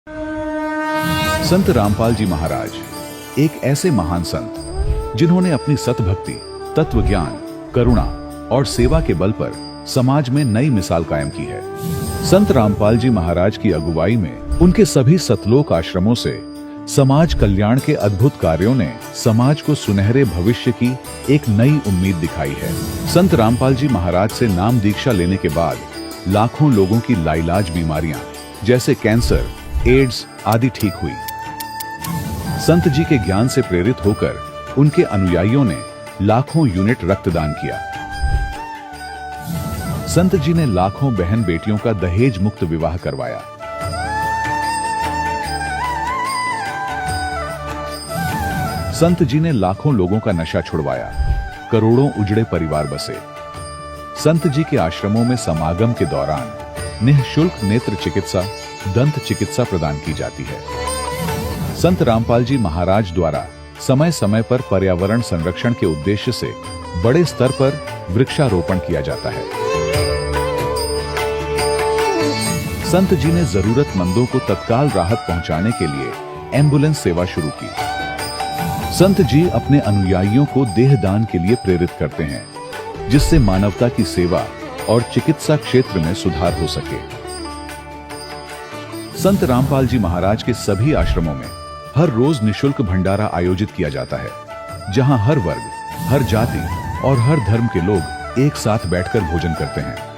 संत रामपाल जी महाराज एक ऐसे महान संत जिन्होंने अपनी सतभक्ति, तत्व ज्ञान, करुणा और सेवा के बल पर समाज में नई मिसाल कायम की है। संत रामपाल जी महाराज की अगुवाई में उनके सभी सतलोक आश्रमों से समाज कल्याण के अद्भुत कार्यों ने समाज को सुनहरे भविष्य की एक नई उम्मीद दिखाई है। संत रामपाल जी महाराज से नाम दीक्षा लेने के बाद लाखों लोगों की लाइलाज बीमारियां जैसे कैंसर, एड्स आदि ठीक हुई। संत जी के ज्ञान से प्रेरित होकर उनके अनुयायियों ने लाखों यूनिट रक्तदान किया। संत जी ने लाखों बहन बेटियों का दहेज मुक्त विवाह करवाया। संत जी ने लाखों लोगों का नशा छुड़वाया, करोड़ों उजड़े परिवार बसे। संत जी के आश्रमों में समागम के दौरान निःशुल्क नेत्र चिकित्सा, दंत चिकित्सा प्रदान की जाती है। संत रामपाल जी महाराज द्वारा समय समय पर पर्यावरण संरक्षण के उद्देश्य से बड़े स्तर पर वृक्षारोपण किया जाता है। संत जी ने जरूरतमंदों को तत्काल राहत पहुंचाने के लिए एम्बुलेंस सेवा शुरू की। संत जी अपने अनुयायियों को देहदान के लिए प्रेरित करते हैं, जिससे मानवता की सेवा और चिकित्सा क्षेत्र में सुधार हो सके। संत रामपाल जी महाराज के सभी आश्रमों में हर रोज निःशुल्क भंडारा आयोजित किया जाता है, जहां हर वर्ग, हर जाति और हर धर्म के लोग एक साथ बैठकर भोजन करते हैं।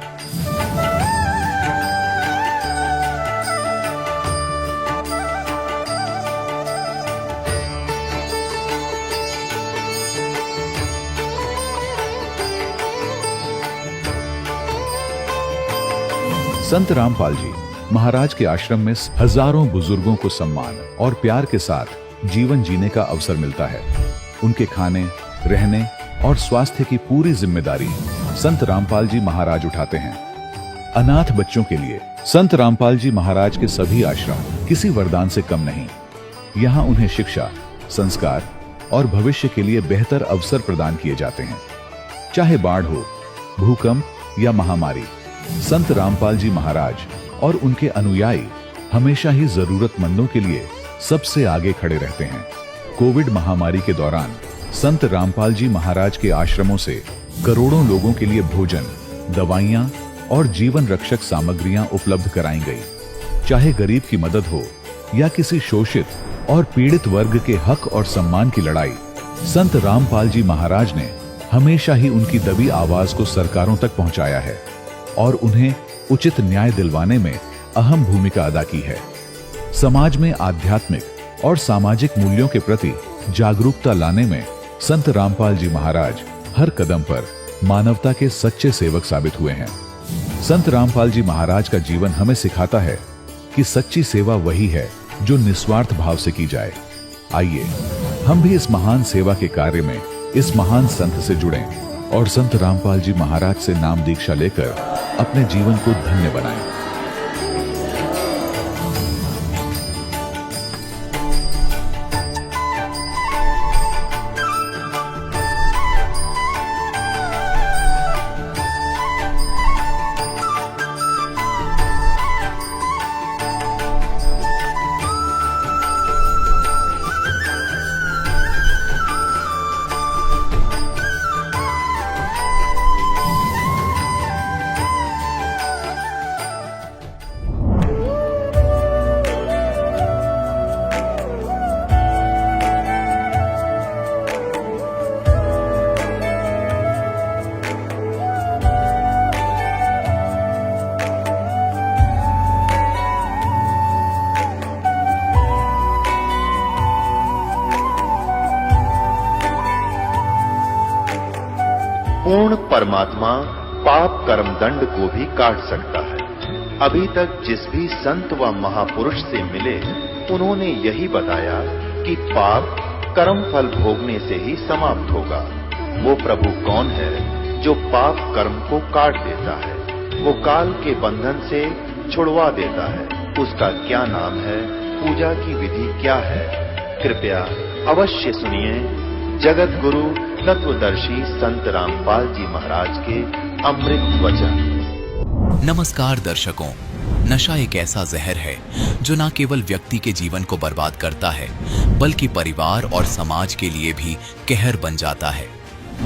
संत रामपाल जी महाराज के आश्रम में हजारों बुजुर्गों को सम्मान और प्यार के साथ जीवन जीने का अवसर मिलता है। उनके खाने, रहने और स्वास्थ्य की पूरी जिम्मेदारी संत रामपाल जी महाराज उठाते हैं। अनाथ बच्चों के लिए संत रामपाल जी महाराज के सभी आश्रम किसी वरदान से कम नहीं। यहाँ उन्हें शिक्षा, संस्कार और भविष्य के लिए बेहतर अवसर प्रदान किए जाते हैं। चाहे बाढ़ हो, भूकंप या महामारी, संत रामपाल जी महाराज और उनके अनुयायी हमेशा ही जरूरतमंदों के लिए सबसे आगे खड़े रहते हैं। कोविड महामारी के दौरान संत रामपाल जी महाराज के आश्रमों से करोड़ों लोगों के लिए भोजन, दवाइयां और जीवन रक्षक सामग्रियां उपलब्ध कराई गई। चाहे गरीब की मदद हो या किसी शोषित और पीड़ित वर्ग के हक और सम्मान की लड़ाई, संत रामपाल जी महाराज ने हमेशा ही उनकी दबी आवाज को सरकारों तक पहुंचाया है और उन्हें उचित न्याय दिलवाने में अहम भूमिका अदा की है। समाज में आध्यात्मिक और सामाजिक मूल्यों के प्रति जागरूकता लाने में संत रामपाल जी महाराज हर कदम पर मानवता के सच्चे सेवक साबित हुए हैं। संत रामपाल जी महाराज का जीवन हमें सिखाता है कि सच्ची सेवा वही है जो निस्वार्थ भाव से की जाए। आइए हम भी इस महान सेवा के कार्य में इस महान संत से जुड़ें और संत रामपाल जी महाराज से नाम दीक्षा लेकर अपने जीवन को धन्य बनाएं। पूर्ण परमात्मा पाप कर्म दंड को भी काट सकता है। अभी तक जिस भी संत व महापुरुष से मिले, उन्होंने यही बताया कि पाप कर्म फल भोगने से ही समाप्त होगा। वो प्रभु कौन है जो पाप कर्म को काट देता है, वो काल के बंधन से छुड़वा देता है। उसका क्या नाम है, पूजा की विधि क्या है? कृपया अवश्य सुनिए जगत गुरु तत्वदर्शी संत रामपाल जी महाराज के अमृत वचन। नमस्कार दर्शकों, नशा एक ऐसा जहर है जो न केवल व्यक्ति के जीवन को बर्बाद करता है, बल्कि परिवार और समाज के लिए भी कहर बन जाता है।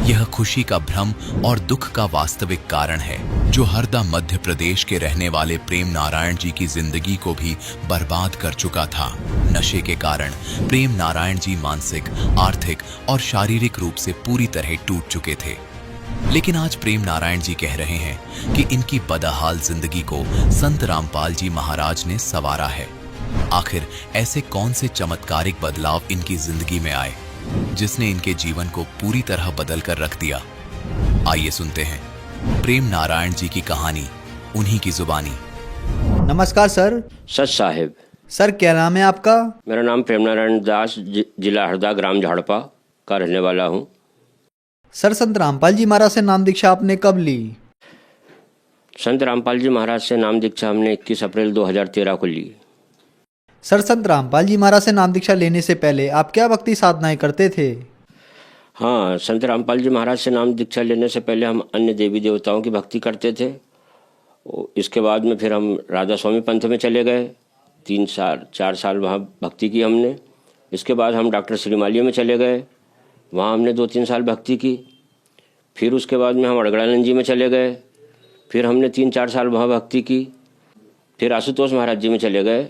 यह खुशी का भ्रम और दुख का वास्तविक कारण है, जो हरदा मध्य प्रदेश के रहने वाले प्रेम नारायण जी की जिंदगी को भी बर्बाद कर चुका था। नशे के कारण प्रेम नारायण जी मानसिक, आर्थिक और शारीरिक रूप से पूरी तरह टूट चुके थे। लेकिन आज प्रेम नारायण जी कह रहे हैं कि इनकी बदहाल जिंदगी को संत रामपाल जी महाराज ने संवारा है। आखिर ऐसे कौन से चमत्कारिक बदलाव इनकी जिंदगी में आए, जिसने इनके जीवन को पूरी तरह बदल कर रख दिया? आइए सुनते हैं प्रेम नारायण जी की कहानी, उन्हीं की जुबानी। नमस्कार सर। सच साहेब। सर क्या नाम है आपका? मेरा नाम प्रेम नारायण दास, जिला हरदा, ग्राम झाड़पा का रहने वाला हूँ। सर संत रामपाल जी महाराज से नाम दीक्षा आपने कब ली? संत रामपाल जी महाराज से नाम दीक्षा हमने 21 अप्रैल 2013 को ली। सर संत रामपाल जी महाराज से नाम दीक्षा लेने से पहले आप क्या भक्ति साधनाएं करते थे? हाँ, संत रामपाल जी महाराज से नाम दीक्षा लेने से पहले हम अन्य देवी देवताओं की भक्ति करते थे। इसके बाद में फिर हम राधा स्वामी पंथ में चले गए। 4 साल वहाँ भक्ति की हमने। इसके बाद हम डॉक्टर श्रीमालिया में चले गए, वहाँ हमने 2-3 साल भक्ति की। फिर उसके बाद में हम अड़गड़ानंद जी में चले गए, फिर हमने 3-4 साल वहाँ भक्ति की। फिर आशुतोष महाराज जी में चले गए।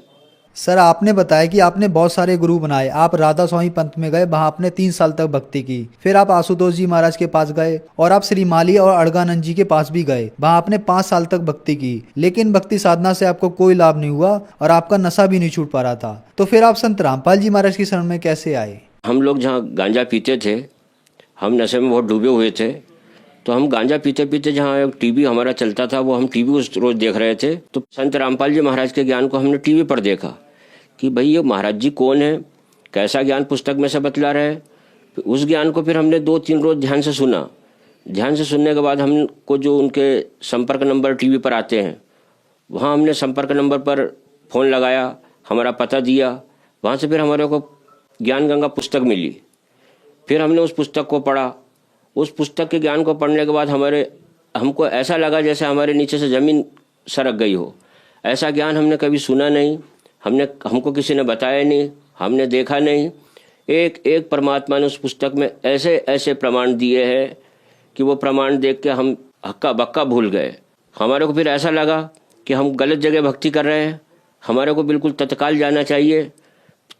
सर आपने बताया कि आपने बहुत सारे गुरु बनाए। आप राधा स्वामी पंथ में गए, वहाँ आपने 3 साल तक भक्ति की। फिर आप आशुतोष जी महाराज के पास गए और आप श्रीमाली और अड़गानंद जी के पास भी गए, वहाँ आपने 5 साल तक भक्ति की। लेकिन भक्ति साधना से आपको कोई लाभ नहीं हुआ और आपका नशा भी नहीं छूट पा रहा था। तो फिर आप संत रामपाल जी महाराज की शरण में कैसे आए? हम लोग जहाँ गांजा पीते थे, हम नशे में बहुत डूबे हुए थे, तो हम गांजा पीते पीते जहाँ एक टीवी हमारा चलता था, वो हम टीवी उस रोज देख रहे थे। तो संत रामपाल जी महाराज के ज्ञान को हमने टीवी पर देखा कि भाई ये महाराज जी कौन है, कैसा ज्ञान पुस्तक में से बतला रहे। उस ज्ञान को फिर हमने 2-3 रोज ध्यान से सुना। ध्यान से सुनने के बाद हमको जो उनके संपर्क नंबर टीवी पर आते हैं, वहाँ हमने संपर्क नंबर पर फ़ोन लगाया, हमारा पता दिया। वहाँ से फिर हमारे को ज्ञान गंगा पुस्तक मिली। फिर हमने उस पुस्तक को पढ़ा। उस पुस्तक के ज्ञान को पढ़ने के बाद हमको ऐसा लगा जैसे हमारे नीचे से ज़मीन सरक गई हो। ऐसा ज्ञान हमने कभी सुना नहीं, हमको किसी ने बताया नहीं, हमने देखा नहीं। एक एक परमात्मा ने उस पुस्तक में ऐसे ऐसे प्रमाण दिए हैं कि वो प्रमाण देख के हम हक्का बक्का भूल गए। हमारे को फिर ऐसा लगा कि हम गलत जगह भक्ति कर रहे हैं, हमारे को बिल्कुल तत्काल जाना चाहिए।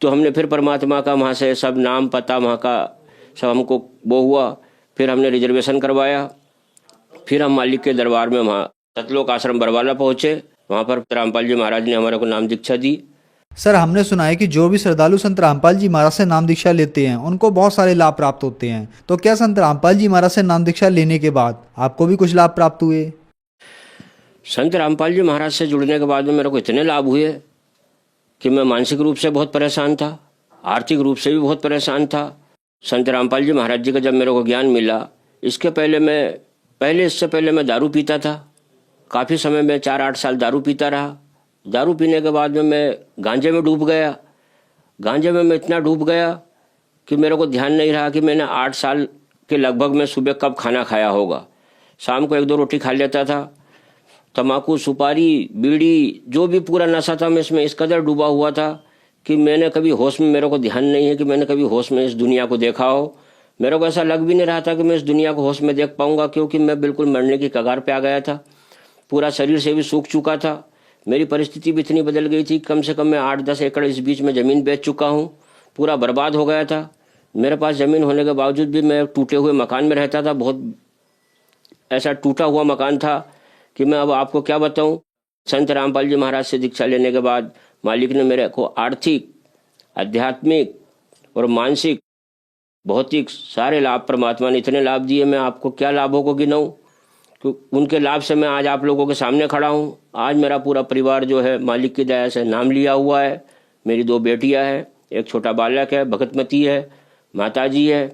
तो हमने फिर परमात्मा का वहाँ से सब नाम पता वहाँ का सब हमको वो हुआ। फिर हमने रिजर्वेशन करवाया। फिर हम मालिक के दरबार में वहाँ सतलोक आश्रम बरवाला पहुँचे। वहाँ पर रामपाल जी महाराज ने हमारे को नाम दीक्षा दी। सर हमने सुना है कि जो भी श्रद्धालु संत रामपाल जी महाराज से नाम दीक्षा लेते हैं उनको बहुत सारे लाभ प्राप्त होते हैं। तो क्या संत रामपाल जी महाराज से नाम दीक्षा लेने के बाद आपको भी कुछ लाभ प्राप्त हुए? संत रामपाल जी महाराज से जुड़ने के बाद में मेरे को इतने लाभ हुए कि मैं मानसिक रूप से बहुत परेशान था, आर्थिक रूप से भी बहुत परेशान था। संत रामपाल जी महाराज जी का जब मेरे को ज्ञान मिला, इससे पहले मैं दारू पीता था। काफ़ी समय में 4-8 साल दारू पीता रहा। दारू पीने के बाद में मैं गांजे में डूब गया। गांजे में मैं इतना डूब गया कि मेरे को ध्यान नहीं रहा कि मैंने 8 साल के लगभग में सुबह कब खाना खाया होगा। शाम को 1-2 रोटी खा लेता था। तम्बाकू, सुपारी, बीड़ी, जो भी पूरा नशा था मैं इसमें इस कदर डूबा हुआ था कि मैंने कभी होश में, मेरे को ध्यान नहीं है कि मैंने कभी होश में इस दुनिया को देखा हो। मेरे को ऐसा लग भी नहीं रहा था कि मैं इस दुनिया को होश में देख पाऊंगा, क्योंकि मैं बिल्कुल मरने की कगार पे आ गया था। पूरा शरीर से भी सूख चुका था। मेरी परिस्थिति भी इतनी बदल गई थी, कम से कम मैं 8-10 एकड़ इस बीच में ज़मीन बेच चुका हूँ। पूरा बर्बाद हो गया था। मेरे पास ज़मीन होने के बावजूद भी मैं टूटे हुए मकान में रहता था। बहुत ऐसा टूटा हुआ मकान था कि मैं अब आपको क्या बताऊं। संत रामपाल जी महाराज से दीक्षा लेने के बाद मालिक ने मेरे को आर्थिक, आध्यात्मिक और मानसिक, भौतिक सारे लाभ, परमात्मा ने इतने लाभ दिए, मैं आपको क्या लाभों को गिनाऊं। उनके लाभ से मैं आज आप लोगों के सामने खड़ा हूं। आज मेरा पूरा परिवार जो है मालिक की दया से नाम लिया हुआ है। मेरी 2 बेटियां हैं, एक छोटा बालक है, भगतमती है, माताजी है।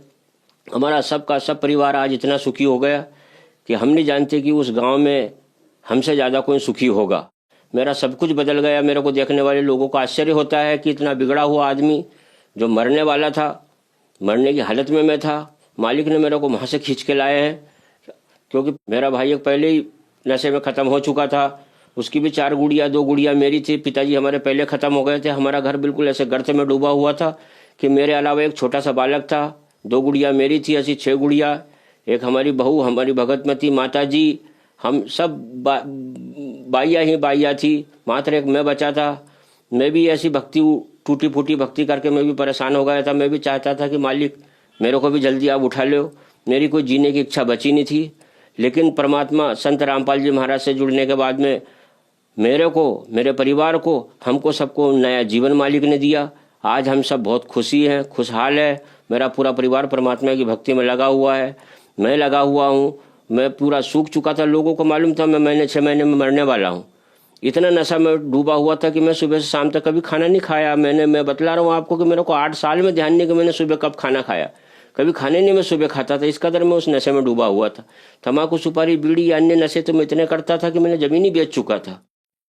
हमारा सबका सब परिवार आज इतना सुखी हो गया कि हम नहीं जानते कि उस गांव में हमसे ज़्यादा कोई सुखी होगा। मेरा सब कुछ बदल गया। मेरे को देखने वाले लोगों को आश्चर्य होता है कि इतना बिगड़ा हुआ आदमी जो मरने वाला था, मरने की हालत में मैं था, मालिक ने मेरे को वहाँ से खींच के लाए हैं। क्योंकि मेरा भाई एक पहले ही नशे में ख़त्म हो चुका था उसकी भी 4 गुड़िया, 2 गुड़िया मेरी थी। पिताजी हमारे पहले ख़त्म हो गए थे। हमारा घर बिल्कुल ऐसे गर्त में डूबा हुआ था कि मेरे अलावा एक छोटा सा बालक था। 2 गुड़िया मेरी थी, ऐसी 6 गुड़िया। एक हमारी बहू, हमारी भगतमती माता जी, हम सब बाइया ही बाइया थी। मात्र एक मैं बचा था। मैं भी ऐसी भक्ति, टूटी फूटी भक्ति करके मैं भी परेशान हो गया था। मैं भी चाहता था कि मालिक मेरे को भी जल्दी आप उठा लो। मेरी कोई जीने की इच्छा बची नहीं थी। लेकिन परमात्मा संत रामपाल जी महाराज से जुड़ने के बाद में मेरे को, मेरे परिवार को, हमको सबको नया जीवन मालिक ने दिया। आज हम सब बहुत खुशी हैं, खुशहाल है। मेरा पूरा परिवार परमात्मा की भक्ति में लगा हुआ है। मैं लगा हुआ हूँ। मैं पूरा सूख चुका था। लोगों को मालूम था मैं 6 महीने में मरने वाला हूँ। इतना नशा में डूबा हुआ था कि मैं सुबह से शाम तक कभी खाना नहीं खाया। मैं बतला रहा हूँ आपको कि मेरे को 8 साल में ध्यान नहीं कि मैंने सुबह कब खाना खाया। कभी खाने नहीं मैं सुबह खाता था। इस कदर मैं उस नशे में डूबा हुआ था। तम्बाकू, सुपारी, बीड़ी, अन्य नशे तो मैं इतने करता था कि मैंने जमीन ही बेच चुका था।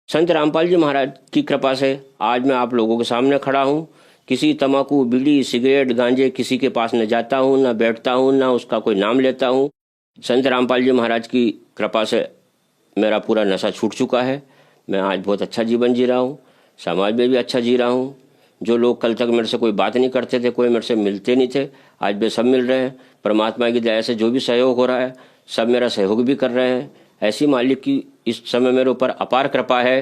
संत रामपाल जी महाराज की कृपा से आज मैं आप लोगों के सामने खड़ा हूँ। किसी तम्बाकू, बीड़ी, सिगरेट, गांजे किसी के पास न जाता हूँ, न बैठता हूँ, न उसका कोई नाम लेता हूँ। संत रामपाल जी महाराज की कृपा से मेरा पूरा नशा छूट चुका है। मैं आज बहुत अच्छा जीवन जी रहा हूँ। समाज में भी अच्छा जी रहा हूँ। जो लोग कल तक मेरे से कोई बात नहीं करते थे, कोई मेरे से मिलते नहीं थे, आज वे सब मिल रहे हैं। परमात्मा की दया से जो भी सहयोग हो रहा है, सब मेरा सहयोग भी कर रहे हैं। ऐसी मालिक की इस समय मेरे ऊपर अपार कृपा है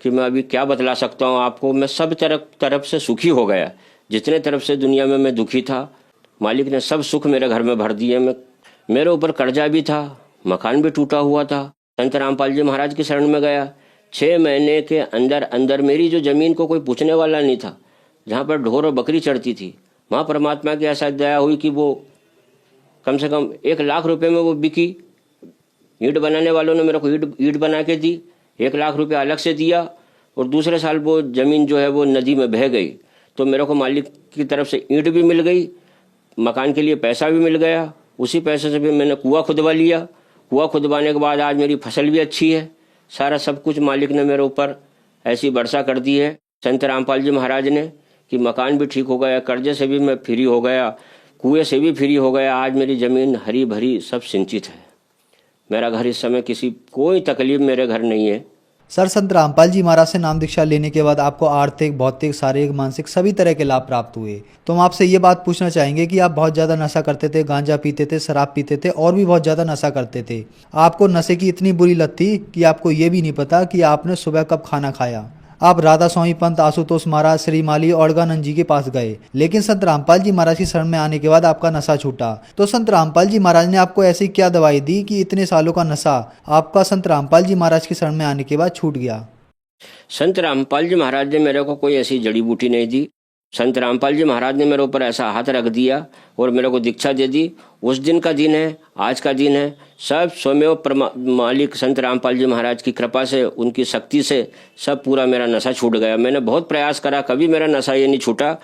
कि मैं अभी क्या बतला सकता हूँ आपको। मैं सब तरफ से सुखी हो गया। जितने तरफ से दुनिया में मैं दुखी था, मालिक ने सब सुख मेरे घर में भर दिए। मेरे ऊपर कर्जा भी था, मकान भी टूटा हुआ था। संत रामपाल जी महाराज की शरण में गया। 6 महीने के अंदर अंदर मेरी जो जमीन को कोई पूछने वाला नहीं था, जहाँ पर ढोर और बकरी चढ़ती थी, वहाँ परमात्मा की ऐसा दया हुई कि वो कम से कम 1 लाख रुपए में वो बिकी। ईंट बनाने वालों ने मेरे को ईंट बना के दी। 1 लाख रुपए अलग से दिया। और दूसरे साल वो ज़मीन जो है वो नदी में बह गई। तो मेरे को मालिक की तरफ से ईंट भी मिल गई, मकान के लिए पैसा भी मिल गया। उसी पैसे से भी मैंने कुआं खुदवा लिया। कुआं खुदवाने के बाद आज मेरी फसल भी अच्छी है। सारा सब कुछ मालिक ने मेरे ऊपर ऐसी वर्षा कर दी है संत रामपाल जी महाराज ने कि मकान भी ठीक हो गया, कर्जे से भी मैं फ्री हो गया, कुएं से भी फ्री हो गया। आज मेरी ज़मीन हरी भरी सब सिंचित है। मेरा घर इस समय कोई तकलीफ मेरे घर नहीं है। सर, संत रामपाल जी महाराज से नाम दीक्षा लेने के बाद आपको आर्थिक, भौतिक, शारीरिक, मानसिक सभी तरह के लाभ प्राप्त हुए। तो हम आपसे ये बात पूछना चाहेंगे कि आप बहुत ज़्यादा नशा करते थे, गांजा पीते थे, शराब पीते थे और भी बहुत ज़्यादा नशा करते थे। आपको नशे की इतनी बुरी लत थी कि आपको ये भी नहीं पता कि आपने सुबह कब खाना खाया। आप राधा स्वामी पंत, आशुतोष महाराज, श्री माली और अड़गानंद जी के पास गए, लेकिन संत रामपाल जी महाराज की शरण में आने के बाद आपका नशा छूटा। तो संत रामपाल जी महाराज ने आपको ऐसी क्या दवाई दी कि इतने सालों का नशा आपका संत रामपाल जी महाराज की शरण में आने के बाद छूट गया? संत रामपाल जी महाराज ने मेरे को कोई ऐसी जड़ी बूटी नहीं दी। संत रामपाल जी महाराज ने मेरे ऊपर ऐसा हाथ रख दिया और मेरे को दीक्षा दे दी। उस दिन का दिन है, आज का दिन है, सब स्वयं मालिक संत रामपाल जी महाराज की कृपा से, उनकी शक्ति से सब पूरा मेरा नशा छूट गया। मैंने बहुत प्रयास करा, कभी मेरा नशा ये नहीं छूटा,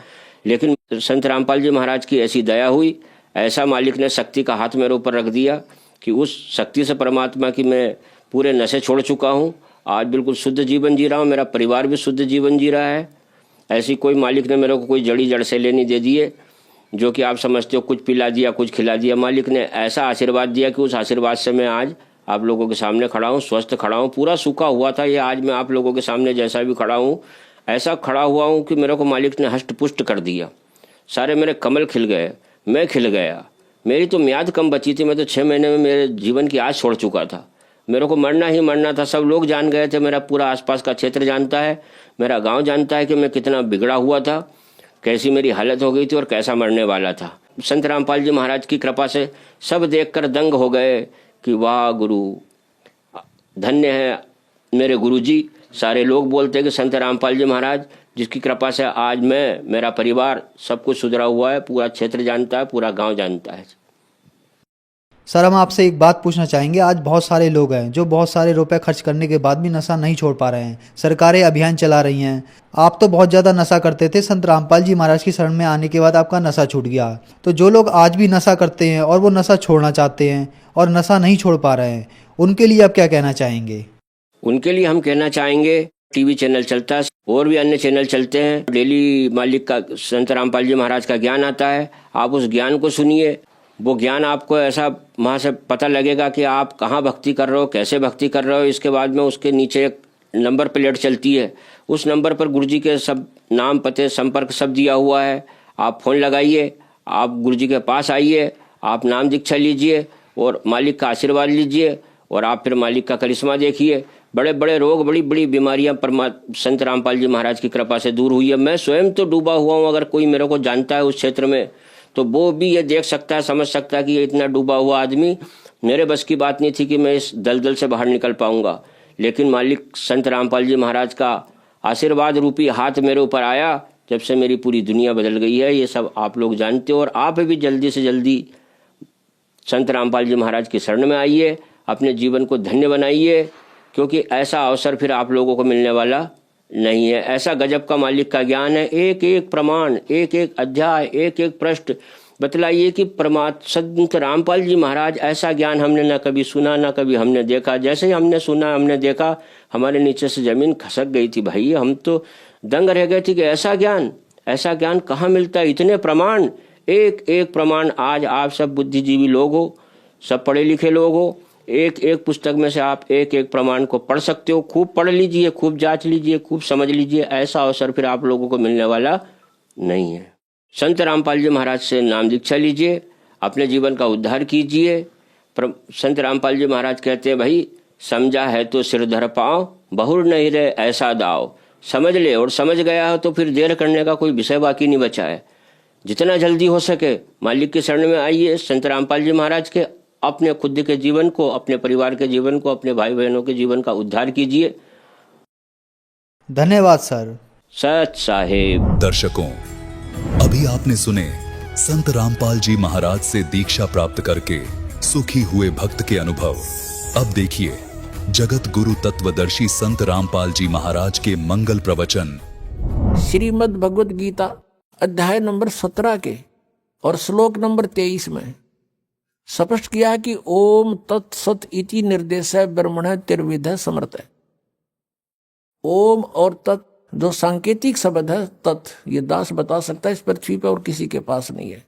लेकिन संत रामपाल जी महाराज की ऐसी दया हुई, ऐसा मालिक ने शक्ति का हाथ मेरे ऊपर रख दिया कि उस शक्ति से परमात्मा की मैं पूरे नशे छोड़ चुका हूँ। आज बिल्कुल शुद्ध जीवन जी रहा हूँ। मेरा परिवार भी शुद्ध जीवन जी रहा है। ऐसी कोई मालिक ने मेरे को कोई जड़ी जड़ से लेनी दे दिए जो कि आप समझते हो कुछ पिला दिया, कुछ खिला दिया। मालिक ने ऐसा आशीर्वाद दिया कि उस आशीर्वाद से मैं आज आप लोगों के सामने खड़ा हूँ, स्वस्थ खड़ा हूँ। पूरा सूखा हुआ था ये, आज मैं आप लोगों के सामने जैसा भी खड़ा हूँ ऐसा खड़ा हुआ हूँ कि मेरे को मालिक ने हष्ट पुष्ट कर दिया। सारे मेरे कमल खिल गए, मैं खिल गया। मेरी तो म्याद कम बची थी। मैं तो 6 महीने में मेरे जीवन की आस छोड़ चुका था। मेरे को मरना ही मरना था। सब लोग जान गए थे, मेरा पूरा आसपास का क्षेत्र जानता है, मेरा गांव जानता है कि मैं कितना बिगड़ा हुआ था, कैसी मेरी हालत हो गई थी और कैसा मरने वाला था। संत रामपाल जी महाराज की कृपा से सब देखकर दंग हो गए कि वाह गुरु, धन्य है मेरे गुरु जी। सारे लोग बोलते हैं कि संत रामपाल जी महाराज जिसकी कृपा से आज मैं, मेरा परिवार सब कुछ सुधरा हुआ है। पूरा क्षेत्र जानता है, पूरा गाँव जानता है। सर, हम आपसे एक बात पूछना चाहेंगे। आज बहुत सारे लोग हैं जो बहुत सारे रुपए खर्च करने के बाद भी नशा नहीं छोड़ पा रहे हैं। सरकारें अभियान चला रही हैं। आप तो बहुत ज़्यादा नशा करते थे, संत रामपाल जी महाराज की शरण में आने के बाद आपका नशा छूट गया। तो जो लोग आज भी नशा करते हैं और वो नशा छोड़ना चाहते हैं और नशा नहीं छोड़ पा रहे हैं, उनके लिए आप क्या कहना चाहेंगे? उनके लिए हम कहना चाहेंगे, टीवी चैनल चलता है और भी अन्य चैनल चलते हैं, डेली मालिक का, संत रामपाल जी महाराज का ज्ञान आता है। आप उस ज्ञान को सुनिए। वो ज्ञान आपको ऐसा वहाँ से पता लगेगा कि आप कहाँ भक्ति कर रहे हो, कैसे भक्ति कर रहे हो। इसके बाद में उसके नीचे एक नंबर प्लेट चलती है, उस नंबर पर गुरुजी के सब नाम, पते, संपर्क सब दिया हुआ है। आप फ़ोन लगाइए, आप गुरुजी के पास आइए, आप नाम दीक्षा लीजिए और मालिक का आशीर्वाद लीजिए और आप फिर मालिक का करिश्मा देखिए। बड़े बड़े रोग, बड़ी बड़ी बीमारियां संत रामपाल जी महाराज की कृपा से दूर हुई है। मैं स्वयं तो डूबा हुआ हूँ, अगर कोई मेरे को जानता है उस क्षेत्र में तो वो भी ये देख सकता है, समझ सकता है कि ये इतना डूबा हुआ आदमी, मेरे बस की बात नहीं थी कि मैं इस दलदल से बाहर निकल पाऊंगा। लेकिन मालिक संत रामपाल जी महाराज का आशीर्वाद रूपी हाथ मेरे ऊपर आया, जब से मेरी पूरी दुनिया बदल गई है। ये सब आप लोग जानते हो और आप भी जल्दी से जल्दी संत रामपाल जी महाराज की शरण में आइए, अपने जीवन को धन्य बनाइए, क्योंकि ऐसा अवसर फिर आप लोगों को मिलने वाला नहीं है। ऐसा गजब का मालिक का ज्ञान है, एक एक प्रमाण, एक एक अध्याय, एक एक पृष्ठ बतलाइए कि संत रामपाल जी महाराज, ऐसा ज्ञान हमने ना कभी सुना ना कभी हमने देखा। जैसे ही हमने सुना, हमने देखा, हमारे नीचे से जमीन खसक गई थी भाई। हम तो दंग रह गए थे कि ऐसा ज्ञान कहाँ मिलता है, इतने प्रमाण, एक एक प्रमाण। आज आप सब बुद्धिजीवी लोग हो, सब पढ़े लिखे लोग हो, एक एक पुस्तक में से आप एक एक प्रमाण को पढ़ सकते हो। खूब पढ़ लीजिए, खूब जांच लीजिए, खूब समझ लीजिए। ऐसा अवसर फिर आप लोगों को मिलने वाला नहीं है। संत रामपाल जी महाराज से नाम दीक्षा लीजिए, अपने जीवन का उद्धार कीजिए। संत रामपाल जी महाराज कहते हैं, भाई समझा है तो सिर धर पाओ, बहुर नहीं रहे ऐसा दाव। समझ ले और समझ गया हो तो फिर देर करने का कोई विषय बाकी नहीं बचा है। जितना जल्दी हो सके मालिक के शरण में आइए, संत रामपाल जी महाराज के, अपने खुद के जीवन को, अपने परिवार के जीवन को, अपने भाई बहनों के जीवन का उद्धार कीजिए। धन्यवाद सर। सत साहेब। दर्शकों, अभी आपने सुने संत रामपाल जी महाराज से दीक्षा प्राप्त करके सुखी हुए भक्त के अनुभव। अब देखिए जगत गुरु तत्वदर्शी संत रामपाल जी महाराज के मंगल प्रवचन। श्रीमद् भगवद गीता अध्याय नंबर 17 के और श्लोक नंबर 23 में स्पष्ट किया कि ओम तत्सत इति निर्देश ब्रह्मण तिर्विध समर्थ है। ओम और तत् जो सांकेतिक शब्द है, तत् ये दास बता सकता है इस पृथ्वी पर और किसी के पास नहीं है।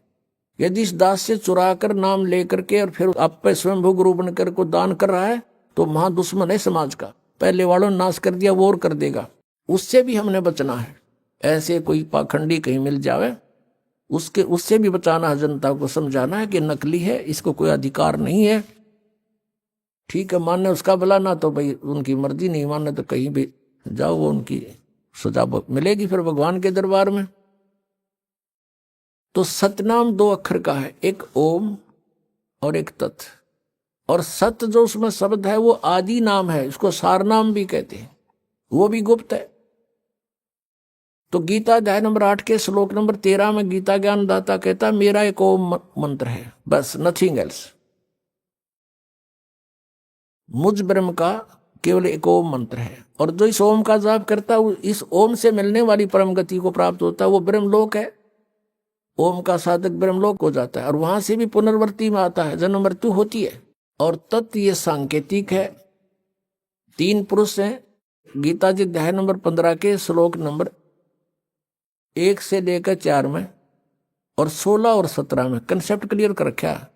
यदि इस दास से चुरा कर नाम लेकर के और फिर आप पे स्वयंभू गुरु बनकर को दान कर रहा है तो महा दुश्मन है समाज का। पहले वालों ने नाश कर दिया, वो और कर देगा। उससे भी हमने बचना है। ऐसे कोई पाखंडी कहीं मिल जावे उससे भी बचाना है। जनता को समझाना है कि नकली है, इसको कोई अधिकार नहीं है। ठीक है, मानने उसका भला, ना तो भाई उनकी मर्जी, नहीं मानने तो कहीं भी जाओ, वो उनकी सजा मिलेगी फिर भगवान के दरबार में। तो सतनाम 2 अक्षर का है, एक ओम और एक तत्। और सत जो उसमें शब्द है वो आदि नाम है, इसको सार नाम भी कहते हैं, वो भी गुप्त है। तो गीता अध्याय नंबर 8 के श्लोक नंबर 13 में गीता ज्ञान दाता कहता है, मेरा एक ओम मंत्र है, बस, नथिंग एल्स। मुझ ब्रह्म का केवल एक ओम मंत्र है। और जो इस ओम का जाप करता है, इस ओम से मिलने वाली परम गति को प्राप्त होता है, वो ब्रह्मलोक है। ओम का साधक ब्रह्मलोक हो जाता है और वहां से भी पुनर्वृत्ति में आता है, जन्म मृत्यु होती है। और तत् ये सांकेतिक है। 3 पुरुष हैं गीता जी अध्याय नंबर 15 के श्लोक नंबर 1 से लेकर 4 में और 16 और 17 में कंसेप्ट क्लियर कर रखा है।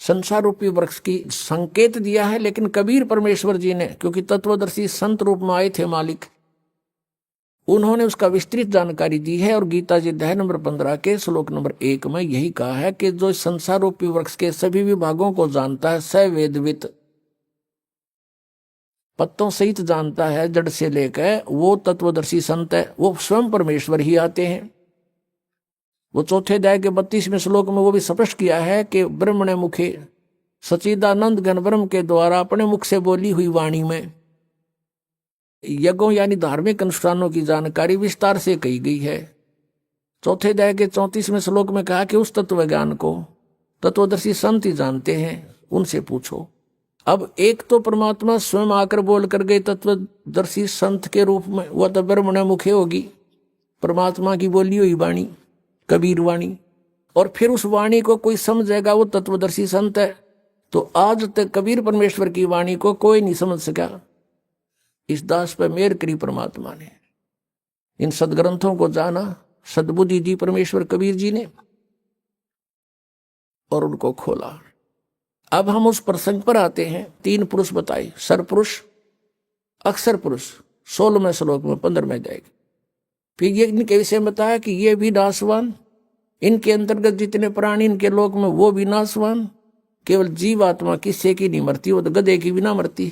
संसार रूपी वृक्ष की संकेत दिया है, लेकिन कबीर परमेश्वर जी ने, क्योंकि तत्वदर्शी संत रूप में आए थे मालिक, उन्होंने उसका विस्तृत जानकारी दी है। और गीता जी अध्याय नंबर 15 के श्लोक नंबर 1 में यही कहा है कि जो संसार रूपी वृक्ष के सभी विभागों को जानता है, स वेदवित, पत्तों सहित जानता है जड़ से लेकर, वो तत्वदर्शी संत है। वो स्वयं परमेश्वर ही आते हैं। वो चौथे अध्याय के 32वें श्लोक में वो भी स्पष्ट किया है कि ब्रह्मणे मुखे सच्चिदानंद घन ब्रह्म के द्वारा अपने मुख से बोली हुई वाणी में यज्ञों यानी धार्मिक अनुष्ठानों की जानकारी विस्तार से कही गई है। चौथे अध्याय के 34वें श्लोक में कहा कि उस तत्व ज्ञान को तत्वदर्शी संत ही जानते हैं, उनसे पूछो। अब एक तो परमात्मा स्वयं आकर बोल कर गए तत्वदर्शी संत के रूप में, वह तो ब्रह्मणे मुखे होगी, परमात्मा की बोली हुई वाणी, कबीर वाणी। और फिर उस वाणी को कोई समझेगा, वो तत्वदर्शी संत है। तो आज तक कबीर परमेश्वर की वाणी को कोई नहीं समझ सका। इस दास पर मेहर करी परमात्मा ने, इन सदग्रंथों को जाना, सद्बुद्धि दी परमेश्वर कबीर जी ने और उनको खोला। अब हम उस प्रसंग पर आते हैं। 3 पुरुष बताए, सरपुरुष, अक्षर पुरुष, 16वें श्लोक में 15वें जाएगी। फिर ये इनके विषय में बताया कि ये भी नाशवान, इनके अंतर्गत जितने प्राणी इनके लोक में वो भी नाशवान, केवल जीव आत्मा किससे की नहीं मरती, वो तो गधे की भी ना मरती।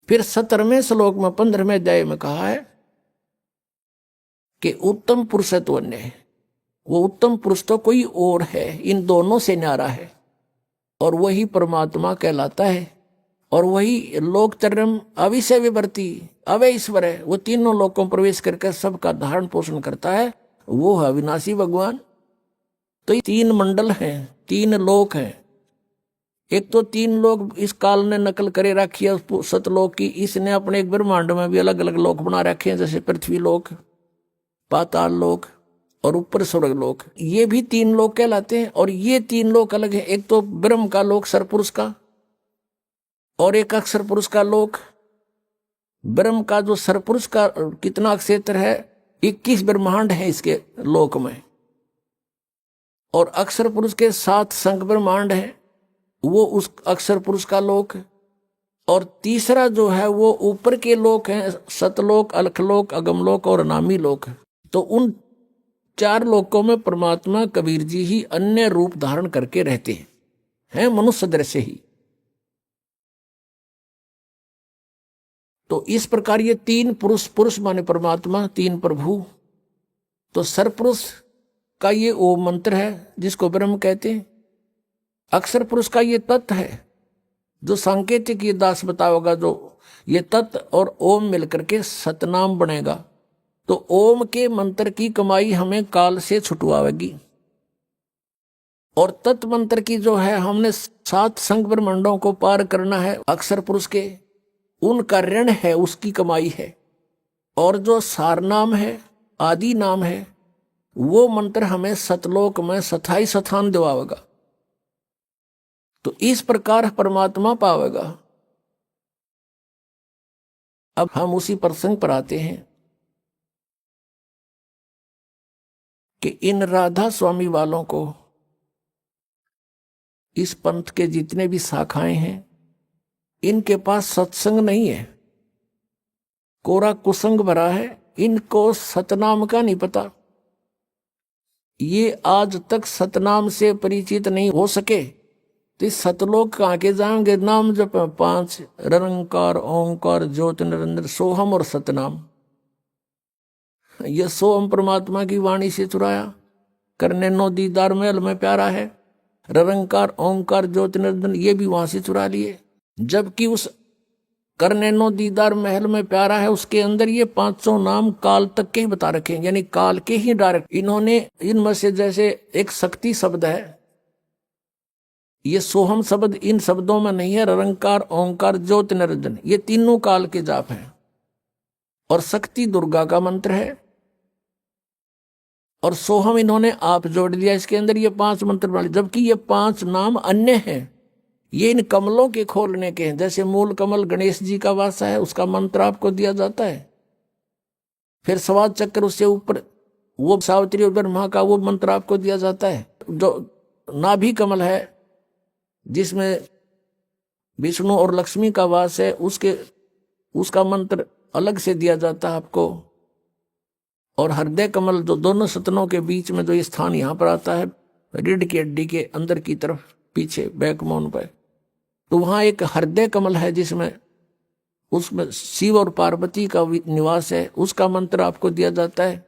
फिर 17वें श्लोक में 15वें अध्याय में कहा है कि उत्तम पुरुषत्व अन्य है। वो उत्तम पुरुष तो कोई और है, इन दोनों से न्यारा है, और वही परमात्मा कहलाता है। और वही लोकचर्यम अविषय विवर्ती अवय ईश्वर है। वो तीनों लोकों में प्रवेश करके सबका धारण पोषण करता है, वो है अविनाशी भगवान। तो ये 3 मंडल हैं, 3 लोक हैं। एक तो 3 लोक इस काल ने नकल करे रखी है सतलोक की। इसने अपने एक ब्रह्मांड में भी अलग अलग लोक बना रखे हैं, जैसे पृथ्वी लोक, पाताल लोक और ऊपर स्वर्ग लोक। ये भी 3 लोक कहलाते हैं। और ये 3 लोक अलग है। एक तो ब्रह्म का लोक सरपुरुष का, और एक अक्षर पुरुष का लोक। ब्रह्म का जो सरपुरुष का कितना क्षेत्र है, 21 ब्रह्मांड है इसके लोक में, और अक्षर पुरुष के 7 संख ब्रह्मांड है, वो उस अक्षर पुरुष का लोक। और तीसरा जो है वो ऊपर के लोक हैं, सतलोक, अलखलोक, अगमलोक और अनामी लोक। तो उन 4 लोकों में परमात्मा कबीर जी ही अन्य रूप धारण करके रहते हैं मनुष्य दृश्य ही। तो इस प्रकार ये 3 पुरुष, पुरुष माने परमात्मा, 3 प्रभु। तो सरपुरुष का ये ओम मंत्र है जिसको ब्रह्म कहते हैं। अक्षर पुरुष का ये तत्व है जो सांकेतिक ये दास बताओगा, जो ये तत्व और ओम मिलकर के सतनाम बनेगा। तो ओम के मंत्र की कमाई हमें काल से छुटवाएगी। और तत्व मंत्र की जो है, हमने 7 संख ब्रह्मांडों को पार करना है अक्षर पुरुष के, उनका ऋण है, उसकी कमाई है। और जो सार नाम है, आदि नाम है, वो मंत्र हमें सतलोक में स्थायी स्थान दिवाएगा। तो इस प्रकार परमात्मा पावेगा। अब हम उसी प्रसंग पर आते हैं कि इन राधा स्वामी वालों को, इस पंथ के जितने भी शाखाएं हैं, इनके पास सत्संग नहीं है, कोरा कुसंग भरा है। इनको सतनाम का नहीं पता। ये आज तक सतनाम से परिचित नहीं हो सके। तो इस सतलोक कहाँ के जाएंगे? नाम जप 5 निरंकार, ओंकार, ज्योति, निरंजन, सोहम और सतनाम। ये सोहम परमात्मा की वाणी से चुराया, करने नो दीदार महल में प्यारा है। निरंकार, ओंकार, ज्योति, निरंजन ये भी वहां से चुरा लिए। जबकि उस करने नो दीदार महल में प्यारा है, उसके अंदर ये 500 नाम काल तक के ही बता रखे हैं, यानी काल के ही डायरेक्ट। इन्होंने इनमें से जैसे एक शक्ति शब्द है, ये सोहम शब्द इन शब्दों में नहीं है। निरंकार, ओंकार, ज्योति, निरंजन ये तीनों काल के जाप हैं। और शक्ति दुर्गा का मंत्र है। और सोहम इन्होंने आप जोड़ दिया इसके अंदर, ये 5 मंत्र वाले। जबकि ये 5 नाम अन्य हैं, ये इन कमलों के खोलने के हैं। जैसे मूल कमल गणेश जी का वासा है, उसका मंत्र आपको दिया जाता है। फिर स्वाद चक्र, उससे ऊपर वो सावित्री और ब्रह्मा का वो मंत्र आपको दिया जाता है। जो नाभि कमल है, जिसमें विष्णु और लक्ष्मी का वास है, उसका मंत्र अलग से दिया जाता है आपको। और हृदय कमल, जो दोनों सतनों के बीच में जो ये स्थान यहाँ पर आता है, रीढ़ की हड्डी के अंदर की तरफ पीछे बैकबोन पर, तो वहाँ एक हृदय कमल है जिसमें उसमें शिव और पार्वती का निवास है, उसका मंत्र आपको दिया जाता है।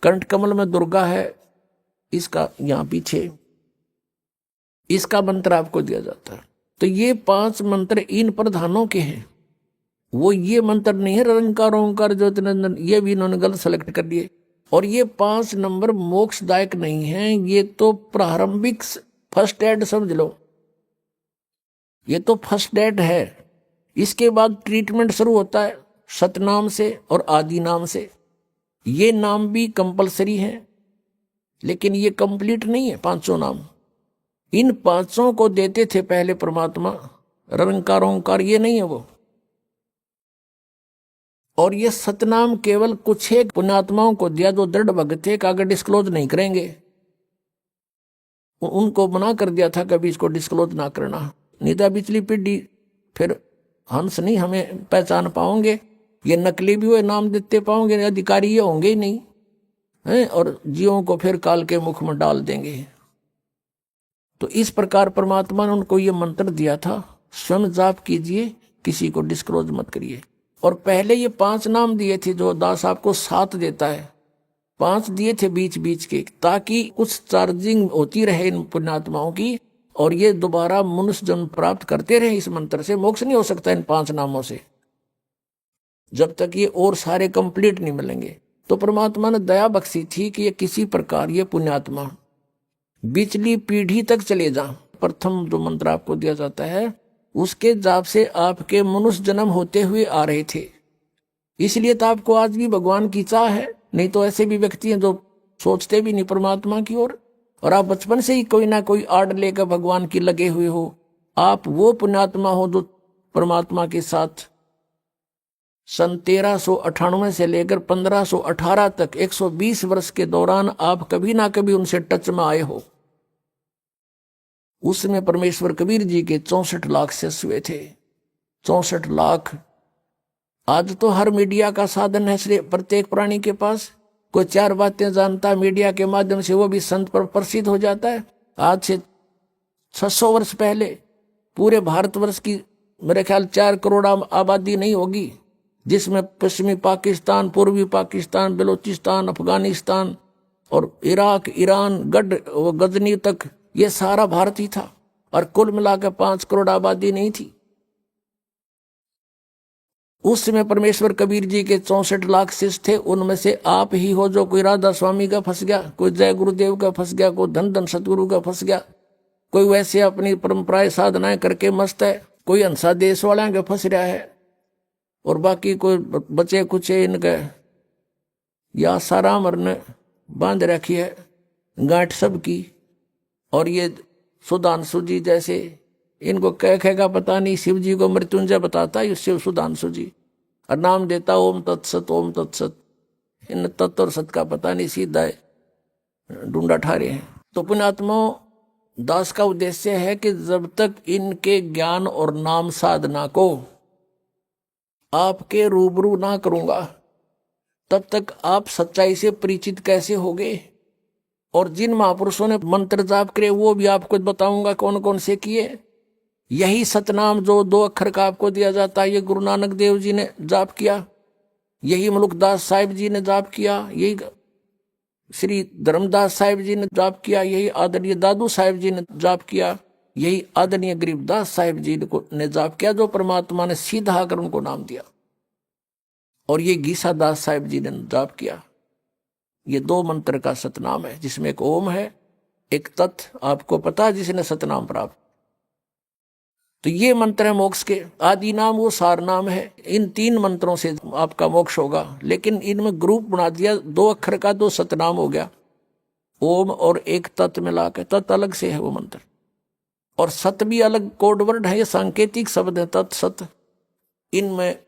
कंठ कमल में दुर्गा है, इसका यहाँ पीछे इसका मंत्र आपको दिया जाता है। तो ये 5 मंत्र इन प्रधानों के हैं। वो ये मंत्र नहीं है निरंकार, ओंकार, ज्योति, निरंजन, ये भी इन्होंने गलत सेलेक्ट कर लिए। और ये 5 नंबर मोक्षदायक नहीं है, ये तो प्रारंभिक फर्स्ट एड समझ लो, ये तो फर्स्ट एड है। इसके बाद ट्रीटमेंट शुरू होता है सतनाम से और आदि नाम से। ये नाम भी कंपलसरी है, लेकिन ये कंप्लीट नहीं है 500 नाम। इन 500 को देते थे पहले परमात्मा, निरंकार, ओंकार, ये नहीं है वो। और ये सतनाम केवल कुछ एक पुण्यात्माओं को दिया जो दृढ़ भक्त थे, अगर डिस्क्लोज नहीं करेंगे, उनको मना कर दिया था कभी इसको डिस्क्लोज ना करना। नहीं तो पिछली पीढ़ी फिर हंस नहीं हमें पहचान पाओगे। ये नकली भी हुए नाम देते पाओगे, अधिकारी ये होंगे ही नहीं हैं, और जीवों को फिर काल के मुख में डाल देंगे। तो इस प्रकार परमात्मा ने उनको ये मंत्र दिया था, स्वयं जाप कीजिए, किसी को डिस्क्लोज मत करिए। और पहले ये 5 नाम दिए थे, जो दास आपको 7 देता है, 5 दिए थे बीच बीच के, ताकि कुछ चार्जिंग होती रहे इन पुण्यात्माओं की, और ये दोबारा मनुष्य जन्म प्राप्त करते रहे। इस मंत्र से मोक्ष नहीं हो सकता इन 5 नामों से, जब तक ये और सारे कंप्लीट नहीं मिलेंगे। तो परमात्मा ने दया बख्शी थी कि ये किसी प्रकार ये पुण्यात्मा बिचली पीढ़ी तक चले जा। प्रथम जो मंत्र आपको दिया जाता है, उसके जाप से आपके मनुष्य जन्म होते हुए आ रहे थे, इसलिए तो आपको आज भी भगवान की चाह है। नहीं तो ऐसे भी व्यक्ति हैं जो सोचते भी नहीं परमात्मा की ओर, और आप बचपन से ही कोई ना कोई आड़ लेकर भगवान की लगे हुए हो। आप वो पुण्यात्मा हो जो परमात्मा के साथ सन 1398 से लेकर 1518 तक 120 वर्ष के दौरान आप कभी ना कभी उनसे टच में आए हो। उसमें परमेश्वर कबीर जी के 64 लाख शिष्य हुए थे। 64 लाख। आज तो हर मीडिया का साधन है, इसलिए प्रत्येक प्राणी के पास कोई 4 बातें जानता मीडिया के माध्यम से, वो भी संत पर प्रसिद्ध हो जाता है। आज से 600 वर्ष पहले पूरे भारतवर्ष की मेरे ख्याल 4 करोड़ आबादी नहीं होगी, जिसमें पश्चिमी पाकिस्तान, पूर्वी पाकिस्तान, बलूचिस्तान, अफगानिस्तान और इराक, ईरान, गजनी तक ये सारा भारत ही था, और कुल मिलाकर 5 करोड़ आबादी नहीं थी। उस समय परमेश्वर कबीर जी के 64 लाख शिष्य थे। उनमें से आप ही हो जो कोई राधा स्वामी का फंस गया, कोई जय गुरुदेव का फंस गया, कोई धन धन सतगुरु का फंस गया, कोई वैसे अपनी परंपराएं साधनाएं करके मस्त है, कोई हंसा देश वाले का फंस रहा है, और बाकी कोई बचे कुछ इनके या साराम ने बांध रखी है गांठ सबकी। और ये सुधांशु जी जैसे, इनको कह का पता नहीं, शिव जी को मृत्युंजय बताता है शिव सुधांशु जी, और नाम देता ओम तत्सत ओम तत्सत। इन तत्व और सत का पता नहीं, सीधा ढूंढा ठारे हैं। तो पुण्यात्माओं, दास का उद्देश्य है कि जब तक इनके ज्ञान और नाम साधना को आपके रूबरू ना करूंगा, तब तक आप सच्चाई से परिचित कैसे होगे। और जिन महापुरुषों ने मंत्र जाप करे वो भी आपको बताऊंगा कौन कौन से किए। यही सतनाम जो 2 अक्षर का आपको दिया जाता है, ये गुरु नानक देव जी ने जाप किया, यही मलुकदास साहिब जी ने जाप किया, यही श्री धर्मदास साहिब जी ने जाप किया, यही आदरणीय दादू साहिब जी ने जाप किया, यही आदरणीय गरीबदास साहिब जी ने जाप किया, जो परमात्मा ने सीधा आकर उनको नाम दिया। और ये गीसा दास साहिब जी ने जाप किया। ये 2 मंत्र का सतनाम है, जिसमें एक ओम है, एक तत्, आपको पता है जिसने सतनाम प्राप्त। तो ये मंत्र है मोक्ष के। आदि नाम वो सार नाम है। इन 3 मंत्रों से आपका मोक्ष होगा, लेकिन इनमें ग्रुप बना दिया, 2 अक्षर का 2 सतनाम हो गया, ओम और एक तत् मिला के। तत् अलग से है वो मंत्र, और सत भी अलग कोड वर्ड है, ये सांकेतिक शब्द है तत् सत। इनमें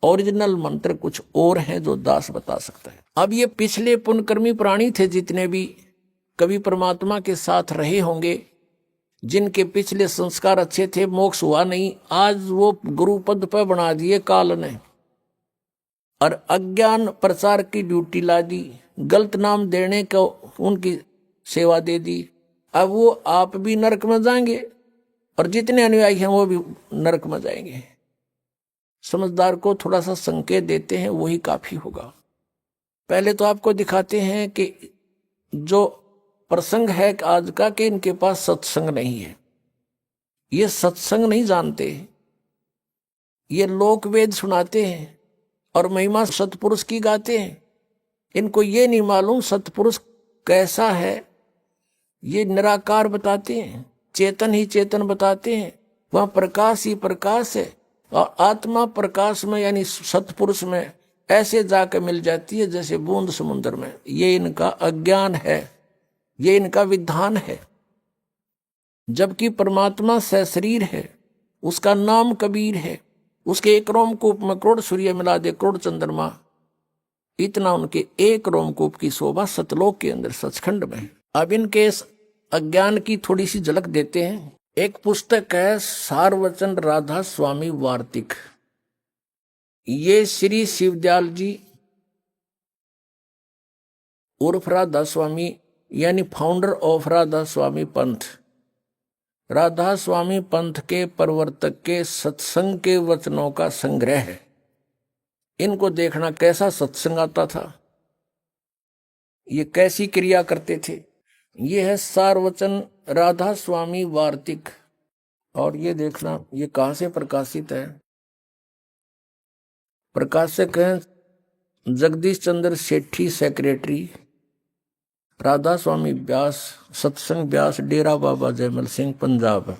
ओरिजिनल मंत्र कुछ और हैं जो दास बता सकता है। अब ये पिछले पुण्यकर्मी प्राणी थे, जितने भी कभी परमात्मा के साथ रहे होंगे, जिनके पिछले संस्कार अच्छे थे, मोक्ष हुआ नहीं, आज वो गुरु पद पर बना दिए काल ने, और अज्ञान प्रचार की ड्यूटी ला दी, गलत नाम देने को उनकी सेवा दे दी। अब वो आप भी नरक में जाएंगे, और जितने अनुयायी हैं वो भी नरक में जाएंगे। समझदार को थोड़ा सा संकेत देते हैं, वही काफी होगा। पहले तो आपको दिखाते हैं कि जो प्रसंग है आज का, कि इनके पास सत्संग नहीं है, ये सत्संग नहीं जानते, ये लोक वेद सुनाते हैं और महिमा सतपुरुष की गाते हैं। इनको ये नहीं मालूम सतपुरुष कैसा है, ये निराकार बताते हैं, चेतन ही चेतन बताते हैं, वह प्रकाश ही प्रकाश है, और आत्मा प्रकाश में यानी सतपुरुष में ऐसे जाकर मिल जाती है जैसे बूंद समुद्र में। ये इनका अज्ञान है, ये इनका विधान है। जबकि परमात्मा सशरीर है, उसका नाम कबीर है, उसके एक रोमकूप में करोड़ सूर्य मिला दे करोड़ चंद्रमा, इतना उनके एक रोमकूप की शोभा सतलोक के अंदर सचखंड में। अब इनके अज्ञान की थोड़ी सी झलक देते हैं। एक पुस्तक है सारवचन राधा स्वामी वार्तिक, ये श्री शिवदयाल जी उर्फ राधा स्वामी यानी फाउंडर ऑफ राधा स्वामी पंथ, राधा स्वामी पंथ के प्रवर्तक के सत्संग के वचनों का संग्रह है। इनको देखना कैसा सत्संग आता था, ये कैसी क्रिया करते थे। ये है सार वचन राधा स्वामी वार्तिक। और ये देखना ये कहां से प्रकाशित है। प्रकाशक हैं जगदीश चंद्र सेठी, सेक्रेटरी राधा स्वामी व्यास, सत्संग व्यास, डेरा बाबा जयमल सिंह, पंजाब।